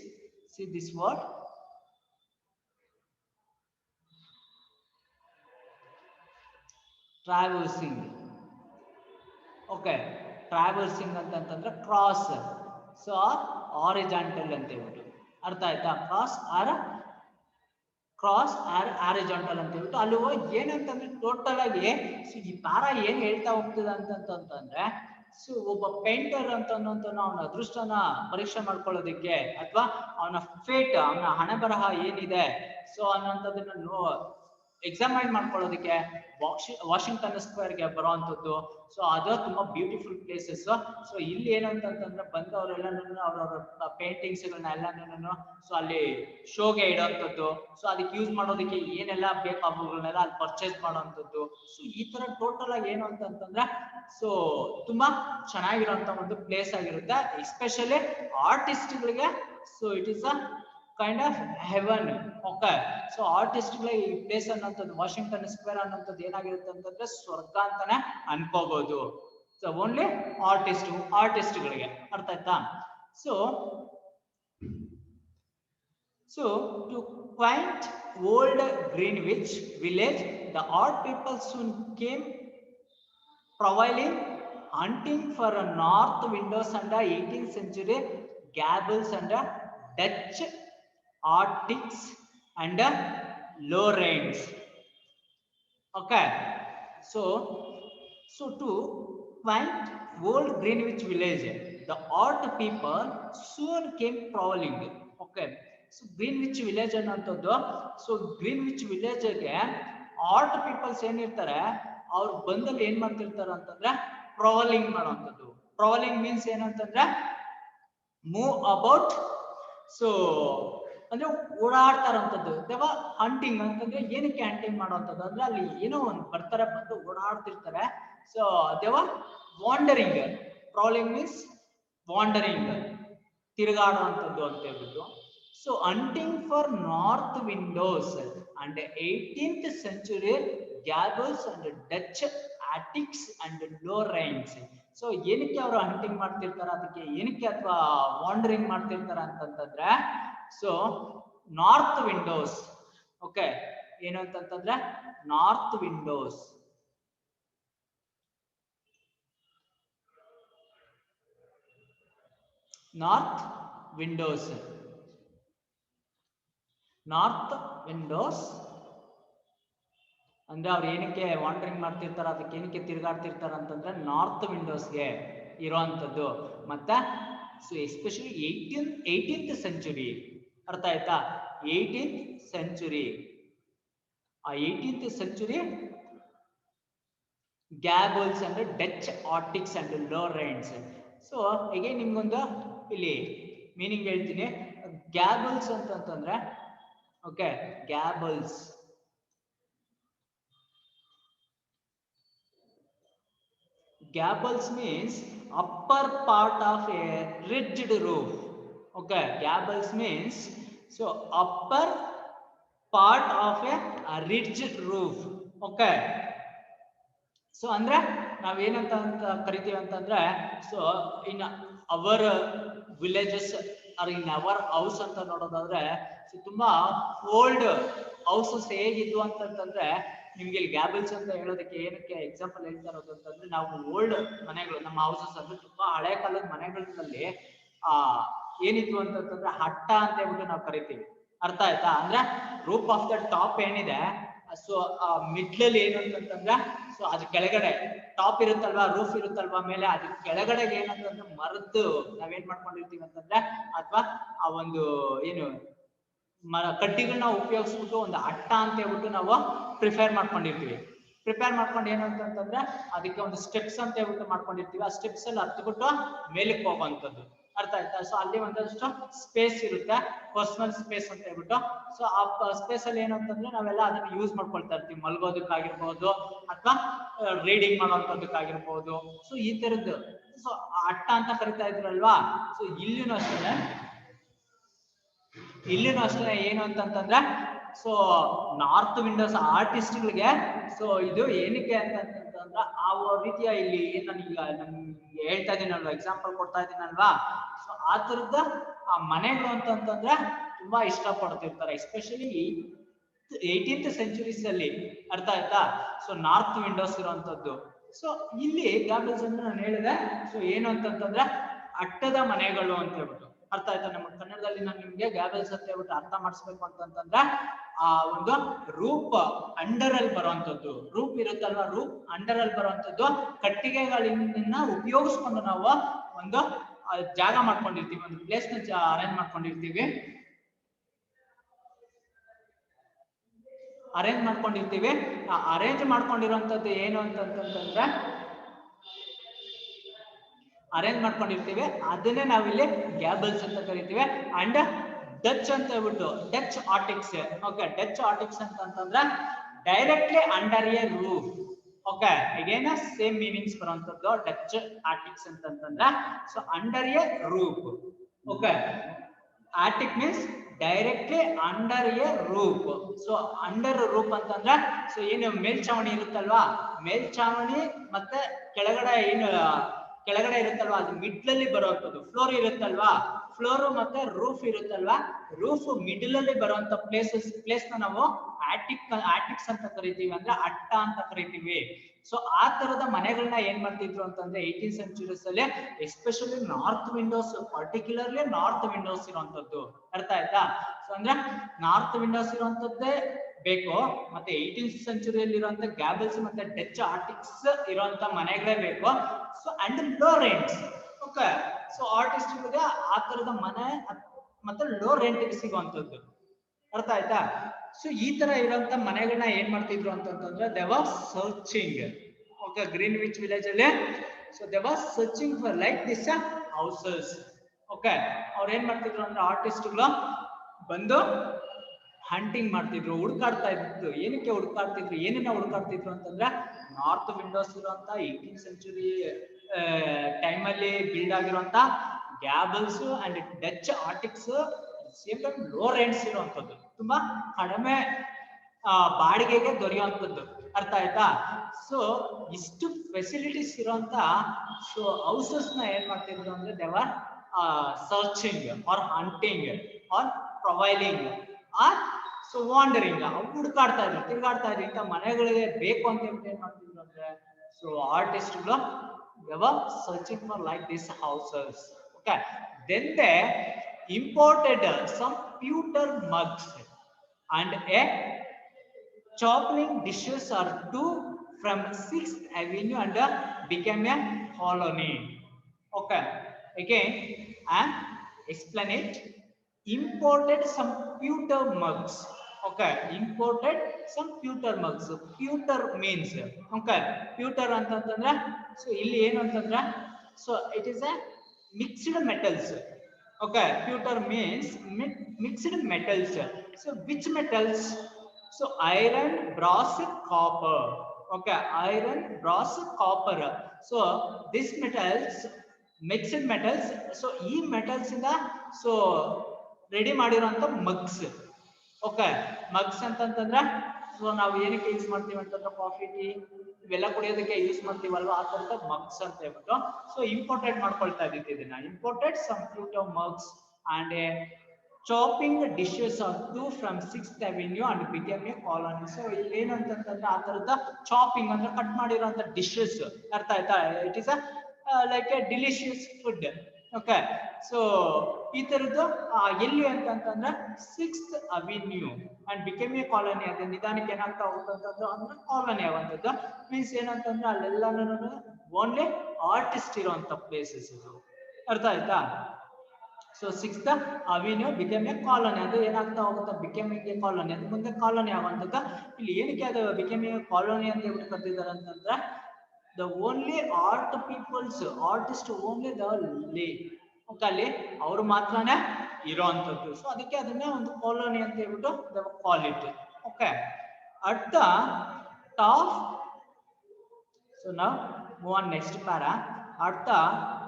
see this word. Traversing, okay. Traversing ಅಂತಂತಂದ್ರೆ ಕ್ರಾಸ್, ಸೊ ಆರಿಜಾಂಟಲ್ ಅಂತ ಹೇಳ್ಬಿಟ್ಟು ಅರ್ಥ ಆಯ್ತಾ? ಕ್ರಾಸ್ ಆರ್ ಆರಿಜಾಂಟಲ್ ಅಂತ ಹೇಳ್ಬಿಟ್ಟು ಅಲ್ಲಿ ಏನಂತಂದ್ರೆ ಟೋಟಲ್ ಆಗಿ ಸೊ ಈ ಪಾರ ಏನ್ ಹೇಳ್ತಾ ಹೋಗ್ತದೆ ಅಂತಂತಂದ್ರೆ ಸೊ ಒಬ್ಬ ಪೇಂಟರ್ ಅಂತಂತ ಅವನ ಅದೃಷ್ಟನ ಪರೀಕ್ಷೆ ಮಾಡ್ಕೊಳ್ಳೋದಕ್ಕೆ ಅಥವಾ ಅವನ ಫೇಟ್, ಅವನ ಹಣೆ ಬರಹ ಏನಿದೆ ಸೊ ಅನ್ನೋಂಥದ್ದನ್ನ ಎಕ್ಸಾಮೈನ್ ಮಾಡ್ಕೊಳ್ಳೋದಕ್ಕೆ ವಾಷಿಂಗ್ಟನ್ ಸ್ಕ್ವೇರ್ಗೆ ಬರೋವಂಥದ್ದು. ಸೊ ಅದು ತುಂಬಾ ಬ್ಯೂಟಿಫುಲ್ ಪ್ಲೇಸಸ್. ಸೊ ಇಲ್ಲಿ ಏನಂತಂದ್ರೆ ಬಂದವರೆಲ್ಲ ಅವ್ರವ್ರ ಪೇಂಟಿಂಗ್ಸ್ ಗಳನ್ನ ಎಲ್ಲಾನು ಸೊ ಅಲ್ಲಿ ಶೋಗೆ ಇಡೋಂಥದ್ದು. ಸೊ ಅದಕ್ಕೆ ಯೂಸ್ ಮಾಡೋದಕ್ಕೆ ಏನೆಲ್ಲ ಬೇಕಾಗುಗಳನ್ನೆಲ್ಲ ಅಲ್ಲಿ ಪರ್ಚೇಸ್ ಮಾಡೋಂಥದ್ದು. ಸೊ ಈ ತರ ಟೋಟಲ್ ಆಗಿ ಏನು ಅಂತಂದ್ರೆ ಸೊ ತುಂಬಾ ಚೆನ್ನಾಗಿರೋಂಥ ಒಂದು ಪ್ಲೇಸ್ ಆಗಿರುತ್ತೆ, ಎಸ್ಪೆಷಲಿ ಆರ್ಟಿಸ್ಟ್ಗಳಿಗೆ. So it is a kind of heaven, okay. So ಆರ್ಟಿಸ್ಟ್ಗಳಿಗೆ ಈ ಪ್ಲೇಸ್ ಅನ್ನೋಂಥದ್ದು, ವಾಷಿಂಗ್ಟನ್ ಸ್ಕ್ವೇರ್ ಅನ್ನೋಂಥದ್ದು ಏನಾಗಿರುತ್ತೆ ಅಂತಂದ್ರೆ ಸ್ವರ್ಗ ಅಂತಾನೆ ಅನ್ಕೋಬಹುದು. ಸೊ ಓನ್ಲಿ ಆರ್ಟಿಸ್ಟ್ಗಳಿಗೆ ಅರ್ಥ ಆಯ್ತಾ? So to quaint old Greenwich village the art people soon came prowling, hunting for a north windows and 18th century gables and Dutch artics and Lorraines. Okay, so to quaint old Greenwich village, the art people soon came prowling. Okay, so Greenwich village ಅನ್ನೋಂಥದ್ದು, so Greenwich village ಗೆ art people's ಏನಿರ್ತಾರೆ ಅವ್ರು ಬಂದಲ್ಲಿ ಏನ್ ಮಾಡ್ತಿರ್ತಾರೆ ಅಂತಂದ್ರೆ ಪ್ರೊವಲಿಂಗ್ ಮಾಡುವಂಥದ್ದು. ಪ್ರೊವಲಿಂಗ್ means ಏನಂತಂದ್ರೆ ಮೂವ್ ಅಬೌಟ್, ಸೊ ಅಂದ್ರೆ ಓಡಾಡ್ತಾರಂಥದ್ದು. ಅಥವಾ ಹಂಟಿಂಗ್ ಅಂತಂದ್ರೆ ಏನಕ್ಕೆ ಹಂಟಿಂಗ್ ಮಾಡುವಂಥದ್ದು ಅಂದ್ರೆ ಅಲ್ಲಿ ಏನೋ ಒಂದು ಬರ್ತಾರೆ, ಬಂದು ಓಡಾಡ್ತಿರ್ತಾರೆ. ಸೊ ದೇವ ವಾಂಡರಿಂಗ್, ಪ್ರೊವಲಿಂಗ್ ಮೀನ್ಸ್ ವಾಂಡರಿಂಗ್, ತಿರುಗಾಡುವಂಥದ್ದು ಅಂತ ಹೇಳ್ಬಿಟ್ಟು. So hunting for north Windows and 18th century gables and Dutch attics and Lorraines. So ಏನಕ್ಕೆ ಅವರು ಹಂಟಿಂಗ್ ಮಾಡ್ತಿರ್ತಾರ, ಅದಕ್ಕೆ ಏನಕ್ಕೆ ಅಥವಾ ವಾಂಡರಿಂಗ್ ಮಾಡ್ತಿರ್ತಾರ ಅಂತಂತಂದ್ರೆ ಸೊ ನಾರ್ತ್ ವಿಂಡೋಸ್, ಓಕೆ. ಏನು ಅಂತಂತಂದ್ರೆ ನಾರ್ತ್ ವಿಂಡೋಸ್, ನಾರ್ತ್ ವಿಂಡೋಸ್ ಅಂದ್ರೆ ಅವ್ರು ಏನಕ್ಕೆ ವಾಂಡರಿಂಗ್ ಮಾಡ್ತಿರ್ತಾರ, ಅದಕ್ಕೆ ಏನಕ್ಕೆ ತಿರುಗಾಡ್ತಿರ್ತಾರ ಅಂತಂದ್ರೆ ನಾರ್ತ್ ವಿಂಡೋಸ್ಗೆ ಇರುವಂತದ್ದು. ಮತ್ತೆ ಸೊ ಎಸ್ಪೆಷಲಿ 18th century, ಅರ್ಥ ಆಯ್ತಾ? 18th century, ಆ 18th century gables and Dutch artics and Lorraines. So ಹೀಗೆ ನಿಮ್ಗೊಂದು ಇಲ್ಲಿ ಮೀನಿಂಗ್ ಹೇಳ್ತೀನಿ. ಗ್ಯಾಬಲ್ಸ್ ಅಂತಂದ್ರೆ okay, ಗ್ಯಾಬಲ್ಸ್ means upper part of a ridged roof. Okay, gables means so upper part of a ridged roof. Okay, so ಅಂದ್ರೆ ನಾವ್ ಏನಂತ ಕರಿತೀವಿ ಅಂತಂದ್ರೆ so in our villages are in our house ಅಂತ ನೋಡೋದಾದ್ರೆ ಸೊ ತುಂಬಾ ಓಲ್ಡ್ ಹೌಸಸ್ ಹೇಗಿದ್ವು ಅಂತಂದ್ರೆ ನಿಮ್ಗೆ ಇಲ್ಲಿ ಗ್ಯಾಬಲ್ಸ್ ಅಂತ ಹೇಳೋದಕ್ಕೆ ಏನಕ್ಕೆ ಎಕ್ಸಾಂಪಲ್ ಹೇಳ್ತಾ ಇರೋದು ಅಂತಂದ್ರೆ ನಾವು ಓಲ್ಡ್ ಮನೆಗಳು, ನಮ್ಮ ಹೌಸಸ್ ಅಂದ್ರೆ ತುಂಬಾ ಹಳೆ ಕಾಲದ ಮನೆಗಳಲ್ಲಿ ಏನಿದ್ವು ಅಂತಂದ್ರೆ ಹಟ್ಟ ಅಂತ ಹೇಳ್ಬಿಟ್ಟು ನಾವು ಕರಿತೀವಿ. ಅರ್ಥ ಆಯ್ತಾ? ಅಂದ್ರೆ ರೂಪ್ ಆಫ್ ದ ಟಾಪ್ ಏನಿದೆ ಸೊ ಮಿಡ್ಲಲ್ಲಿ ಏನು ಅಂತಂದ್ರೆ ಸೊ ಅದ್ರ ಕೆಳಗಡೆ ಟಾಪ್ ಇರುತ್ತಲ್ವಾ, ರೂಫ್ ಇರುತ್ತಲ್ವಾ ಮೇಲೆ, ಅದ್ರ ಕೆಳಗಡೆ ಏನಂತಂದ್ರೆ ಮರದ್ದು ನಾವೇನ್ ಮಾಡ್ಕೊಂಡಿರ್ತೀವಿ ಅಂತಂದ್ರೆ ಅಥವಾ ಆ ಒಂದು ಏನು ಕಡ್ಡಿಗಳನ್ನ ಉಪಯೋಗಿಸ್ಬಿಟ್ಟು ಒಂದು ಅಟ್ಟ ಅಂತ ಹೇಳ್ಬಿಟ್ಟು ನಾವು ಪ್ರಿಪೇರ್ ಮಾಡ್ಕೊಂಡಿರ್ತೀವಿ. ಪ್ರಿಪೇರ್ ಮಾಡ್ಕೊಂಡು ಏನು ಅಂತಂದ್ರೆ ಅದಕ್ಕೆ ಒಂದು ಸ್ಟೆಪ್ಸ್ ಅಂತ ಹೇಳ್ಬಿಟ್ಟು ಮಾಡ್ಕೊಂಡಿರ್ತೀವಿ. ಆ ಸ್ಟೆಪ್ಸ್ ಅಲ್ಲಿ ಹತ್ಬಿಟ್ಟು ಮೇಲಕ್ಕೆ ಹೋಗುವಂಥದ್ದು. ಅರ್ಥ ಆಯ್ತಾ? ಸೊ ಅಲ್ಲಿ ಒಂದಷ್ಟು ಸ್ಪೇಸ್ ಇರುತ್ತೆ, ಪರ್ಸನಲ್ ಸ್ಪೇಸ್ ಅಂತ ಹೇಳ್ಬಿಟ್ಟು. ಸೊ ಆ ಸ್ಪೇಸ್ ಅಲ್ಲಿ ಏನು ಅಂತಂದ್ರೆ ನಾವೆಲ್ಲ ಅದನ್ನ ಯೂಸ್ ಮಾಡ್ಕೊಳ್ತಾ ಇರ್ತೀವಿ, ಮಲ್ಗೋದಕ್ಕಾಗಿರ್ಬೋದು ಅಥವಾ ರೀಡಿಂಗ್ ಮಾಡೋದಕ್ಕಾಗಿರ್ಬೋದು. ಸೊ ಈ ತರದ್ದು ಸೊ ಅಟ್ಟ ಅಂತ ಕರಿತಾ ಇದ್ರಲ್ವಾ. ಸೊ ಇಲ್ಲಿನೂ ಅಷ್ಟೇ ಏನು ಅಂತಂತಂದ್ರೆ ಸೊ ನಾರ್ತ್ ವಿಂಡೋಸ್ ಆರ್ಟಿಸ್ಟ್ಗಳಿಗೆ ಸೊ ಇದು ಏನಕ್ಕೆ ಅಂತಂತಂದ್ರೆ ಆ ರೀತಿಯ ಇಲ್ಲಿ ನಾನೀಗ ನನ್ಗೆ ಹೇಳ್ತಾ ಇದೀನಲ್ವಾ, ಎಕ್ಸಾಂಪಲ್ ಕೊಡ್ತಾ ಇದೀನಲ್ವಾ. ಸೊ ಆ ತರದ ಆ ಮನೆಗಳು ಅಂತಂತಂದ್ರೆ ತುಂಬಾ ಇಷ್ಟ ಪಡ್ತಿರ್ತಾರೆ, ಎಸ್ಪೆಷಲಿ 18th centuries ಅಲ್ಲಿ. ಅರ್ಥ ಆಯ್ತಾ? ಸೊ ನಾರ್ತ್ ವಿಂಡೋಸ್ ಇರುವಂತದ್ದು. ಸೊ ಇಲ್ಲಿ ಗ್ಯಾಬಲ್ಸ್ ಅಂದ್ರೆ ನಾನು ಹೇಳಿದೆ ಸೊ ಏನು ಅಂತಂತಂದ್ರೆ ಅಟ್ಟದ ಮನೆಗಳು ಅಂತ ಹೇಳ್ಬಿಟ್ಟು. ಅರ್ಥ ಆಯ್ತಾ? ನಮ್ಮ ಕನ್ನಡದಲ್ಲಿ ನಾನು ನಿಮ್ಗೆ ಗ್ಯಾಬಲ್ಸ್ ಅಂತ ಹೇಳ್ಬಿಟ್ಟು ಅರ್ಥ ಮಾಡಿಸ್ಬೇಕು ಅಂತಂತಂದ್ರೆ ಆ ಒಂದು ರೂಪ್ ಅಂಡರ್ ಅಲ್ಲಿ ಬರುವಂತದ್ದು, ರೂಪ್ ಇರುತ್ತಲ್ವಾ, ರೂಪ್ ಅಂಡರ್ ಅಲ್ಲಿ ಬರುವಂತದ್ದು ಕಟ್ಟಿಗೆಗಳಿಂದ ಉಪಯೋಗಿಸ್ಕೊಂಡು ನಾವು ಒಂದು ಜಾಗ ಮಾಡ್ಕೊಂಡಿರ್ತೀವಿ, ಒಂದು ಪ್ಲೇಸ್ ನ ಅರೇಂಜ್ ಮಾಡ್ಕೊಂಡಿರ್ತೀವಿ. ಅರೇಂಜ್ ಮಾಡ್ಕೊಂಡಿರುವಂತದ್ದು ಏನು ಅಂತಂತಂದ್ರೆ ಅದನ್ನೇ ನಾವಿಲ್ಲಿ ಗ್ಯಾಬಲ್ಸ್ ಅಂತ ಕರಿತೀವಿ. ಅಂಡ್ ಡಚ್ ಅಂತ ಹೇಳ್ಬಿಟ್ಟು Dutch attics. Okay, Dutch attics ಅಂತಂದ್ರೆ directly under a roof. Okay, again same meanings ಬರುವಂತದ್ದು ಡಚ್ ಆರ್ಟಿಕ್ಸ್ ಅಂತಂದ್ರೆ so under a roof. Okay, attic means directly under a roof. So under roof ಅಂತಂದ್ರೆ so ಏನು ಮೇಲ್ಛಾವಣಿ ಇರುತ್ತಲ್ವಾ, ಮೇಲ್ಛಾವಣಿ ಮತ್ತೆ ಕೆಳಗಡೆ ಇರುತ್ತಲ್ವಾ, ಅದು ಮಿಡ್ಲ್ ಅಲ್ಲಿ ಬರುವಂತದ್ದು. ಫ್ಲೋರ್ ಇರುತ್ತಲ್ವಾ, ಫ್ಲೋರ್ ಮತ್ತೆ ರೂಫ್ ಇರುತ್ತಲ್ವಾ, ರೂಫ್ ಮಿಡಲ್ ಅಲ್ಲಿ ಬರುವಂತ ಪ್ಲೇಸ್ ನ ನಾವು ಆಟಿಕ್ಸ್ ಅಂತ ಕರಿತೀವಿ, ಅಂದ್ರೆ ಅಟ್ಟ ಅಂತ ಕರಿತೀವಿ. ಸೊ ಆ ತರದ ಮನೆಗಳನ್ನ ಏನ್ ಮಾಡ್ತಿದ್ರು ಅಂತಂದ್ರೆ 18th centuries ಅಲ್ಲಿ especially north Windows, particularly north Windows ಇರುವಂತದ್ದು. ಅರ್ಥ ಆಯ್ತಾ? ಸೊ ಅಂದ್ರೆ ನಾರ್ತ್ ವಿಂಡೋಸ್ ಇರುವಂತದ್ದೇ ಬೇಕು, ಮತ್ತೆ 18th century ಅಲ್ಲಿ ಇರುವಂತ ಗ್ಯಾಬಲ್ಸ್ ಮತ್ತೆ ಡಚ್ ಆರ್ಟಿಕ್ಸ್ ಇರುವಂತ ಮನೆಗಳೇ ಬೇಕು. So and low rents. Okay, so artist ಗೆ ಆ ತರದ ಮನೆ ಮತ್ತೆ ಲೋ ರೆಂಟ್ ಸಿಗುವಂತದ್ದು. ಅರ್ಥ ಆಯ್ತಾ? ಸೊ ಈ ತರ ಇರುವಂತ ಮನೆಗಳನ್ನ ಏನ್ ಮಾಡ್ತಿದ್ರು ಅಂತಂದ್ರೆ they was searching. Okay, Greenwich village ಅಲ್ಲಿ so they was searching for like this houses. Okay, ಅವ್ರು ಏನ್ ಮಾಡ್ತಿದ್ರು ಅಂದ್ರೆ ಆರ್ಟಿಸ್ಟ್ಗಳು ಬಂದು ಹಂಟಿಂಗ್ ಮಾಡ್ತಿದ್ರು, ಹುಡುಕಾಡ್ತಾ ಇದ್ರು. ಏನಕ್ಕೆ ಹುಡುಕಾಡ್ತಿದ್ರು, ಏನನ್ನ ಹುಡುಕಾಡ್ತಿದ್ರು ಅಂತಂದ್ರೆ ನಾರ್ತ್ ವಿಂಡೋಸ್ ಇರುವಂತ 18th century ಟೈಮಲ್ಲಿ ಬಿಲ್ಡ್ ಆಗಿರುವಂತ gables and Dutch attics same time low rents ಇರುವಂತದ್ದು, ತುಂಬಾ ಕಡಿಮೆ ಬಾಡಿಗೆಗೆ ದೊರೆಯುವಂತದ್ದು. ಅರ್ಥ ಆಯ್ತಾ? ಸೊ ಇಷ್ಟು ಫೆಸಿಲಿಟೀಸ್ ಇರುವಂತ ಸೊ ಹೌಸಸ್ ನ ಏನ್ ಮಾಡ್ತಿದ್ರು ಅಂದ್ರೆ they were searching or hunting or prowling or so wandering. ಹುಡುಕಾಡ್ತಾ ಇದ್ರು, ತಿರುಗಾಡ್ತಾ ಇದ್ರು. ಇಂಥ ಮನೆಗಳಿಗೆ ಬೇಕು ಅಂತ ಏನ್ ಮಾಡ್ತಿದ್ರು ಅಂದ್ರೆ so ಆರ್ಟಿಸ್ಟ್ಗಳು they were searching for like these houses. Okay, then they imported some pewter mugs and a chopping dishes or two from 6th Avenue and became a colony. Okay, again and explain it. Imported some pewter mugs. Okay, imported some pewter mugs. Pewter means okay, pewter ಅಂತಂದ್ರೆ so ಇಲ್ಲಿ ಏನು ಅಂತಂದ್ರೆ so it is a mixed metals. Okay, pewter means mixed metals. So which metals? So iron, brass, copper. Okay, iron, brass, copper. So these metals, mixed metals. So ಈ metals ಇಂದ so ready ಮಾಡಿರುವಂತ mugs. Okay, mugs ಅಂತಂತಂದ್ರೆ so ನಾವು ಏನಕ್ಕೆ use ಮಾಡ್ತೀವಿ ಅಂತಂದ್ರೆ coffee, tea ಇವೆಲ್ಲ ಕುಡಿಯೋದಕ್ಕೆ ಯೂಸ್ ಮಾಡ್ತೀವಲ್ವಾ, ಆ ತರದ ಮಗ್ಸ್ ಅಂತ ಹೇಳ್ಬಿಟ್ಟು ಸೊ ಇಂಪೋರ್ಟೆಡ್ ಮಾಡ್ಕೊಳ್ತಾ ಇದ್ದೀವಿ ಇದನ್ನ. Imported some pewter mugs and a chopping dishes or two from 6th Avenue and became a colony. So ಇಲ್ಲಿ ಏನು ಅಂತಂತಂದ್ರೆ ಆ ತರದ ಚಾಪಿಂಗ್ ಅಂದ್ರೆ ಕಟ್ ಮಾಡಿರುವಂತ ಡಿಶಸ್. ಅರ್ಥ ಆಯ್ತಾ? It is like A delicious food. Okay, so ಈ ತರದ್ದು ಎಲ್ಲಿ ಅಂತಂತಂದ್ರೆ 6th Avenue and became A colony. ಅದೇ ನಿಧಾನಕ್ಕೆ ಏನಾಗ್ತಾ ಹೋಗ್ತಂತಂದ್ರೆ ಅಂದ್ರೆ ಕಾಲೋನಿ ಆಗುವಂಥದ್ದು. ಮೀನ್ಸ್ ಏನಂತಂದ್ರೆ ಅಲ್ಲೆಲ್ಲ ಓನ್ಲಿ ಆರ್ಟಿಸ್ಟ್ ಇರುವಂತ ಪ್ಲೇಸಸ್ ಇದು. ಅರ್ಥ ಆಯ್ತಾ? So 6th Avenue became A colony. ಅದು ಏನಾಗ್ತಾ ಹೋಗುತ್ತೆ, ಬಿಕೇಮಿಂಗ್ ಎ ಕಾಲೋನಿ, ಅದು ಮುಂದೆ ಕಾಲೋನಿ ಆಗುವಂಥದ್ದು. ಇಲ್ಲಿ ಏನಕ್ಕೆ ಅದು ಬಿಕೇಮ್ ಎ ಕಾಲೋನಿ ಅಂತ ಹೇಳ್ಬಿಟ್ಟು ಕರೆದಿದ್ದಾರೆ ಅಂತಂದ್ರೆ the only art peoples, artist only the lay. Okay ಅಲ್ಲಿ ಅವರು ಮಾತ್ರನೇ ಇರೋಂಥದ್ದು. ಸೊ ಅದಕ್ಕೆ ಅದನ್ನ ಒಂದು ಕಾಲೋನಿ ಅಂತ ಹೇಳ್ಬಿಟ್ಟು call it. Okay at the top. So now move on next para. At the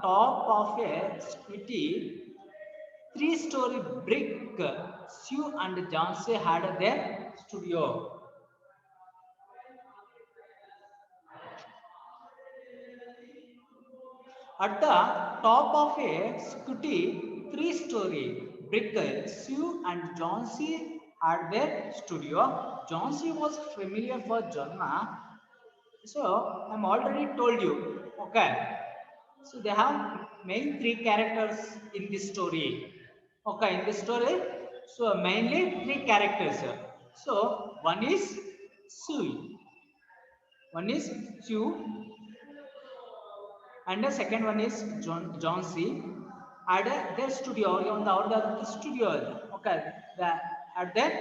top of a squatty 3-story brick, Sue and Johnsy had their studio. At the top of a squatty 3-story brick, Sue and Johnsy had their studio. Johnsy was familiar for Jonna. So I'm already told you. Okay. So they have main 3 characters in this story. Okay, in this story, so mainly 3 characters. So one is Sue, and the second one is Johnsy. At their studio, on the studio. Okay, at their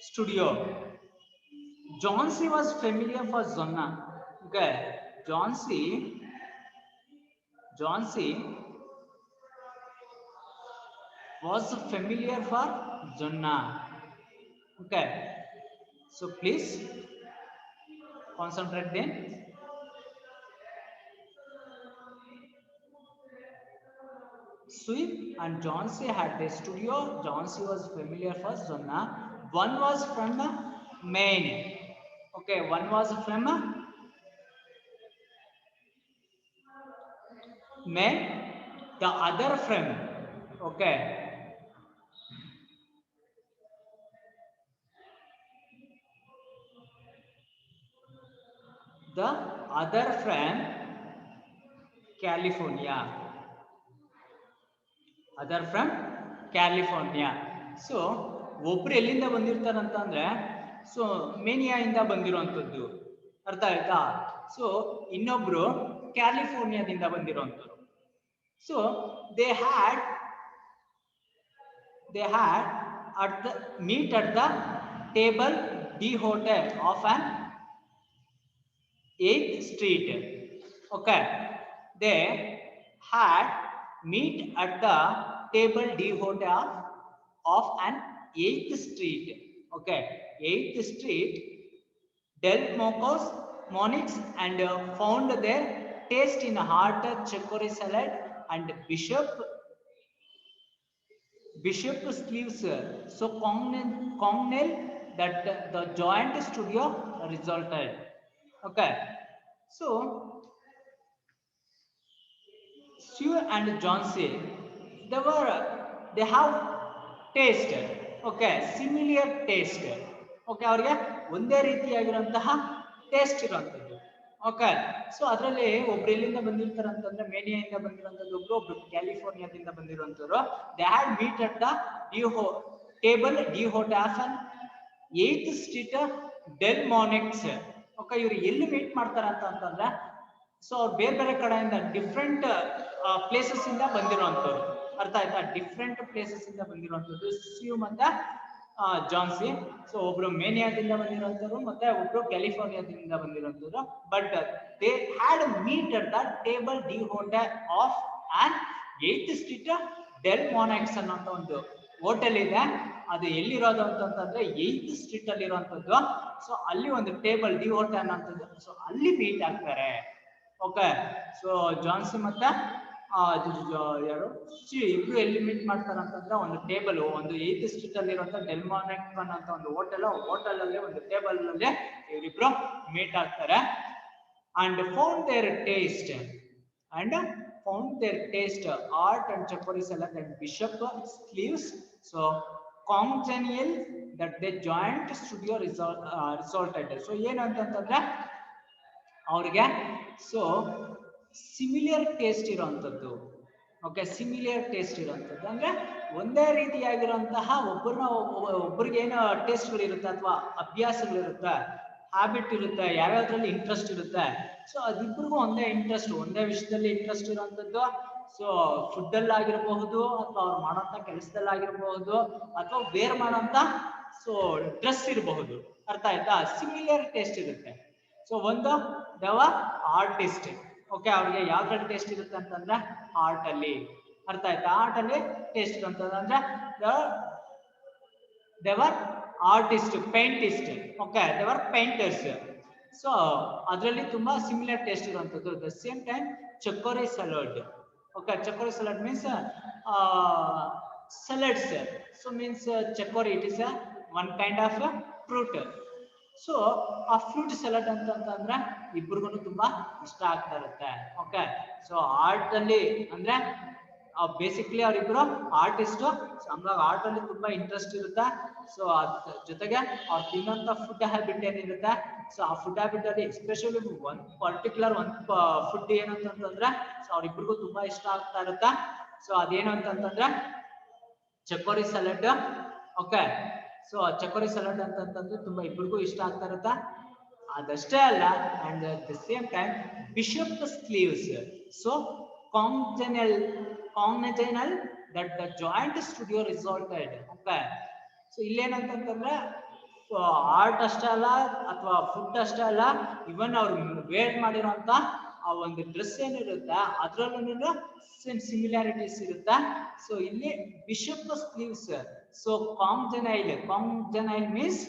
studio. Johnsy was familiar for Jonna. Okay, Johnsy was familiar for Jonna. Okay, so please concentrate then. Sue and Johnsy had their studio. Johnsy was familiar for Jonna. One was from Maine. Okay, one was from Maine. The other from, okay, the other from California. Other from California. So ಒಬ್ರು ಎಲ್ಲಿಂದ ಬಂದಿರ್ತಾರಂತಂದ್ರೆ so mania ಇಂದ ಬಂದಿರುವಂತದ್ದು, ಅರ್ಥ ಆಯ್ತಾ? So ಇನ್ನೊಬ್ರು ಕ್ಯಾಲಿಫೋರ್ನಿಯಾದಿಂದ ಬಂದಿರುವಂತರು. So they had at the meet at the table D hotel of an 8th Street. Okay, they had meet at the table D hotel of an 8th Street. Okay, 8th Street, Del Monix, and found their taste in hot chicory salad and bishop sleeves. So Congnell that the joint studio resulted. Okay, so Sue and Johnsy, they have taste. Okay, similar taste. Okay, ಅವ್ರಿಗೆ ಒಂದೇ ರೀತಿಯಾಗಿರುವಂತಹ taste ಇರುವಂತದ್ದು. Okay, so ಅದರಲ್ಲಿ ಒಬ್ರು ಎಲ್ಲಿಂದ ಬಂದಿರ್ತಾರೆ ಅಂತಂದ್ರೆ ಮೇನಿಯಾದಿಂದ ಬಂದಿರುವಂತದ್ದು ಒಬ್ರು ಕ್ಯಾಲಿಫೋರ್ನಿಯಾದಿಂದ ಬಂದಿರುವಂತವ್ರು. They had meet at the table de hotel 8th Street Delmonico's. Okay, ಇವ್ರು ಎಲ್ಲಿ ಮೀಟ್ ಮಾಡ್ತಾರೆ ಅಂತಂದ್ರೆ ಸೊ ಅವ್ರು ಬೇರೆ ಬೇರೆ ಕಡೆಯಿಂದ ಡಿಫ್ರೆಂಟ್ ಪ್ಲೇಸಸ್ ಇಂದ ಬಂದಿರುವಂತವ್ರು, ಅರ್ಥ ಆಯ್ತಾ? ಡಿಫ್ರೆಂಟ್ ಪ್ಲೇಸಸ್ ಇಂದ ಬಂದಿರುವಂತದ್ದು ಸ್ಯೂ ಮತ್ತೆ ಜಾನ್ಸಿ. ಸೊ ಒಬ್ರು ಮೇನಿಯಾದಿಂದ ಬಂದಿರುವಂತವ್ರು ಮತ್ತೆ ಒಬ್ರು ಕ್ಯಾಲಿಫೋರ್ನಿಯಾದಿಂದ ಬಂದಿರುವಂತವ್ರು. But they had meet at the table de hotel of on 8th Street Delmonico's ಅನ್ನೋ ಒಂದು ಹೋಟೆಲ್ ಇದೆ. ಅದು ಎಲ್ಲಿರೋದು ಅಂತಂದ್ರೆ 8th Street ಅಲ್ಲಿ ಇರುವಂತದ್ದು. ಸೊ ಅಲ್ಲಿ ಒಂದು ಟೇಬಲ್ ಡಿ ಹೋಟೆಲ್ ಅನ್ನೋಂಥದ್ದು. ಸೊ ಅಲ್ಲಿ ಮೀಟ್ ಆಗ್ತಾರೆ. ಓಕೆ, ಸೊ ಜಾನ್ಸಿ ಮತ್ತೆ ಯಾರು ಇಬ್ರು ಎಲ್ಲಿ ಮೀಟ್ ಮಾಡ್ತಾರೆ ಅಂತಂದ್ರೆ ಒಂದು ಟೇಬಲ್, ಒಂದು 8th Street ಅಲ್ಲಿ ಇರುವಂತ ಡೆಲ್ಮಾನಿಕ್ ಅಂತ ಒಂದು ಹೋಟೆಲ್ ಅಲ್ಲಿ ಒಂದು ಟೇಬಲ್ ಅಲ್ಲಿ ಇವರಿಬ್ರು ಮೀಟ್ ಆಗ್ತಾರೆ. And found their taste art and chicory salad and bishop sleeves. So congenial that the joint studio resulted. So ಏನು ಅಂತಂದ್ರೆ ಅವ್ರಿಗೆ ಸೊ ಸಿಮಿಲಿಯರ್ ಟೇಸ್ಟ್ ಇರುವಂತದ್ದು. ಓಕೆ, ಸಿಮಿಲಿಯರ್ ಟೇಸ್ಟ್ ಇರುವಂತದ್ದು ಅಂದ್ರೆ ಒಂದೇ ರೀತಿಯಾಗಿರುವಂತಹ ಒಬ್ಬರಿಗೆ ಏನೋ ಟೇಸ್ಟ್ಗಳು ಇರುತ್ತೆ ಅಥವಾ ಅಭ್ಯಾಸಗಳಿರುತ್ತೆ, ಹ್ಯಾಬಿಟ್ ಇರುತ್ತೆ, ಯಾವ್ಯಾವ್ದ್ರಲ್ಲಿ ಇಂಟ್ರೆಸ್ಟ್ ಇರುತ್ತೆ. ಸೊ ಅದಿಬ್ಬರಿಗೂ ಒಂದೇ ಇಂಟ್ರೆಸ್ಟ್, ಒಂದೇ ವಿಷಯದಲ್ಲಿ ಇಂಟ್ರೆಸ್ಟ್ ಇರುವಂತದ್ದು. ಸೊ ಫುಡ್ ಅಲ್ಲಿ ಆಗಿರಬಹುದು ಅಥವಾ ಅವ್ರು ಮಾಡೋಂಥ ಕೆಲಸದಲ್ಲಿ ಆಗಿರಬಹುದು ಅಥವಾ ವೇರ್ ಮಾಡೋಂಥ ಸೊ ಡ್ರೆಸ್ ಇರಬಹುದು, ಅರ್ಥ ಆಯ್ತಾ? ಸಿಮಿಲಿಯರ್ ಟೇಸ್ಟ್ ಇರುತ್ತೆ. ಸೊ ಒಂದು ದವ ಆರ್ಟಿಸ್ಟ್. ಓಕೆ, ಅವ್ರಿಗೆ ಯಾವ್ದ್ರಲ್ಲಿ ಟೇಸ್ಟ್ ಇರುತ್ತೆ ಅಂತಂದ್ರೆ ಆರ್ಟ್ ಅಲ್ಲಿ. ಅರ್ಥ ಆಯ್ತಾ? ಆರ್ಟ್ ಅಲ್ಲಿ ಟೇಸ್ಟ್ ಇರುವಂತದ್ದು ಅಂದ್ರೆ they were artists, paintist, okay, they were painters. So ಅದರಲ್ಲಿ ತುಂಬಾ ಸಿಮಿಲರ್ ಟೇಸ್ಟ್ ಇರುವಂತದ್ದು. The same time chicory salad, okay, chicory salad means salads, so means chicory it is a one kind of fruit. So ಆ fruit salad ಅಂತಂದ್ರೆ ಇಬ್ಬರಿಗೂ ತುಂಬಾ ಇಷ್ಟ ಆಗ್ತಾ ಇರುತ್ತೆ. ಓಕೆ, ಸೊ ಆರ್ಟ್ ಅಲ್ಲಿ ಅಂದ್ರೆ ಬೇಸಿಕ್ಲಿ ಅವರಿಬ್ರು ಆರ್ಟಿಸ್ಟ್, ಹಂಗಾಗಿ ಆರ್ಟ್ ಅಲ್ಲಿ ತುಂಬಾ ಇಂಟ್ರೆಸ್ಟ್ ಇರುತ್ತೆ. ಸೊ ಅದ್ರ ಜೊತೆಗೆ ಅವ್ರು ತಿನ್ನೋಂಥ ಫುಡ್ ಹ್ಯಾಬಿಟ್ ಏನಿರುತ್ತೆ, ಸೊ ಆ ಫುಡ್ ಹ್ಯಾಬಿಟ್ ಅಲ್ಲಿ ಎಸ್ಪೆಷಲಿ ಒಂದ್ ಪರ್ಟಿಕ್ಯುಲರ್ ಫುಡ್ ಏನಂತಂದ್ರೆ ಸೊ ಅವ್ರಿಬ್ರಿಗೂ ತುಂಬಾ ಇಷ್ಟ ಆಗ್ತಾ ಇರುತ್ತೆ. ಸೊ ಅದೇನು ಅಂತಂದ್ರೆ chicory salad. Okay, so chicory salad ಅಂತಂದ್ರೆ ತುಂಬಾ ಇಬ್ಬರಿಗೂ ಇಷ್ಟ ಆಗ್ತಾ ಇರುತ್ತೆ. ಅದಷ್ಟೇ ಅಲ್ಲ, and at the same time bishop sleeves, so congenial that the joint studio resulted. Okay, so ಇಲ್ಲೇನಂತಂದ್ರೆ ಆರ್ಟ್ ಅಷ್ಟೇ ಅಲ್ಲ ಅಥವಾ ಫುಡ್ ಅಷ್ಟೇ ಅಲ್ಲ, ಇವನ್ ಅವ್ರು ವೇರ್ ಮಾಡಿರೋಂತ ಆ ಒಂದು ಡ್ರೆಸ್ ಏನಿರುತ್ತೆ ಅದ್ರಲ್ಲೂ ಸೇಮ್ ಸಿಮಿಲಾರಿಟೀಸ್ ಇರುತ್ತೆ. ಸೊ ಇಲ್ಲಿ bishop sleeves, so congenial means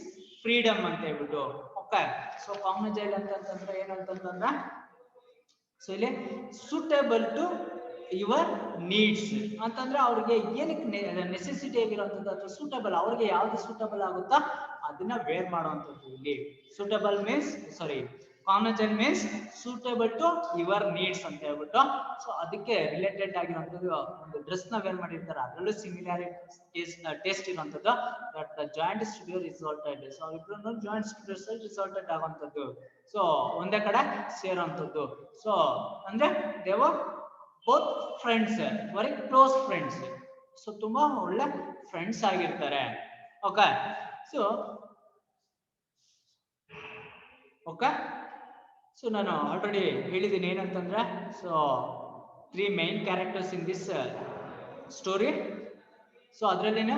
freedom ಅಂತ ಹೇಳ್ಬಿಟ್ಟು. ಓಕೆ, ಸೊ ಕಾಂಗ್ಜೈಲ್ ಅಂತಂದ್ರೆ ಏನಂತಂದ್ರೆ ಸೊ ಇಲ್ಲಿ ಸೂಟೇಬಲ್ ಟು ಯುವರ್ ನೀಡ್ಸ್ ಅಂತಂದ್ರೆ ಅವ್ರಿಗೆ ಏನಕ್ಕೆ ನೆಸೆಸಿಟಿ ಆಗಿರುವಂತದ್ದು ಅಥವಾ ಸೂಟಬಲ್, ಅವ್ರಿಗೆ ಯಾವ್ದು ಸೂಟಬಲ್ ಆಗುತ್ತಾ ಅದನ್ನ ವೇರ್ ಮಾಡುವಂಥದ್ದು. ಇಲ್ಲಿ suitable means congenial means suitable to your needs ಅಂತ ಹೇಳ್ಬಿಟ್ಟು. ಸೊ ಅದಕ್ಕೆ ರಿಲೇಟೆಡ್ ಆಗಿರುವಂತದ್ದು ಒಂದು ಡ್ರೆಸ್ ನ ವೇರ್ ಮಾಡಿರ್ತಾರೆ, ಅದರಲ್ಲೂ ಸಿಮಿಲಾರಿಟಿ ಟೇಸ್ಟ್ ಇರುವಂತದ್ದು. That the joint studio resulted, so ಇಬ್ರು ಜಾಯಿಂಟ್ ಸ್ಟುಡಿಯೋ ರಿಸಾಲ್ಟೆಡ್ ಆಗುವಂತದ್ದು, ಸೊ ಒಂದೇ ಕಡೆ ಸೇರುವಂತದ್ದು. ಸೊ ಅಂದ್ರೆ they were both friends, very close friends, so ತುಂಬಾ ಒಳ್ಳೆ ಫ್ರೆಂಡ್ಸ್ ಆಗಿರ್ತಾರೆ. ಓಕೆ, ಸೊ ಓಕೆ, ಸೊ ನಾನು ಆಲ್ರೆಡಿ ಹೇಳಿದ್ದೀನಿ ಏನಂತಂದ್ರೆ so 3 main characters in this story. So ಅದರಲ್ಲೇನು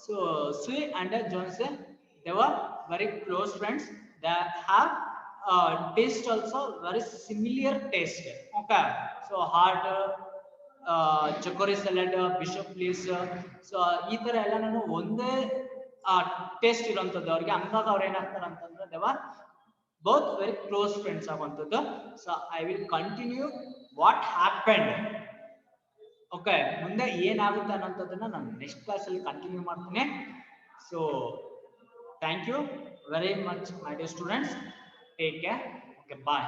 so Sue and Jones, they were very close friends, they have taste also very similar taste. Okay, so heart, chicory salad, bishop sleeves, so ಈ ತರ ಎಲ್ಲ ನಾನು ಒಂದೇ taste ಇರುವಂತದ್ದು ಅವ್ರಿಗೆ. ಹಂಗಾಗಿ ಅವ್ರು ಏನಾಗ್ತಾರೆ ಅಂತಂದ್ರೆ they were both very close friends ಆಗುವಂಥದ್ದು. So I will continue what happened. Okay, ಮುಂದೆ ಏನಾಗುತ್ತೆ ಅನ್ನೋಂಥದ್ದನ್ನ ನಾನು ನೆಕ್ಸ್ಟ್ ಕ್ಲಾಸಲ್ಲಿ ಕಂಟಿನ್ಯೂ ಮಾಡ್ತೀನಿ. So thank you very much my dear students. Take care. Okay, bye.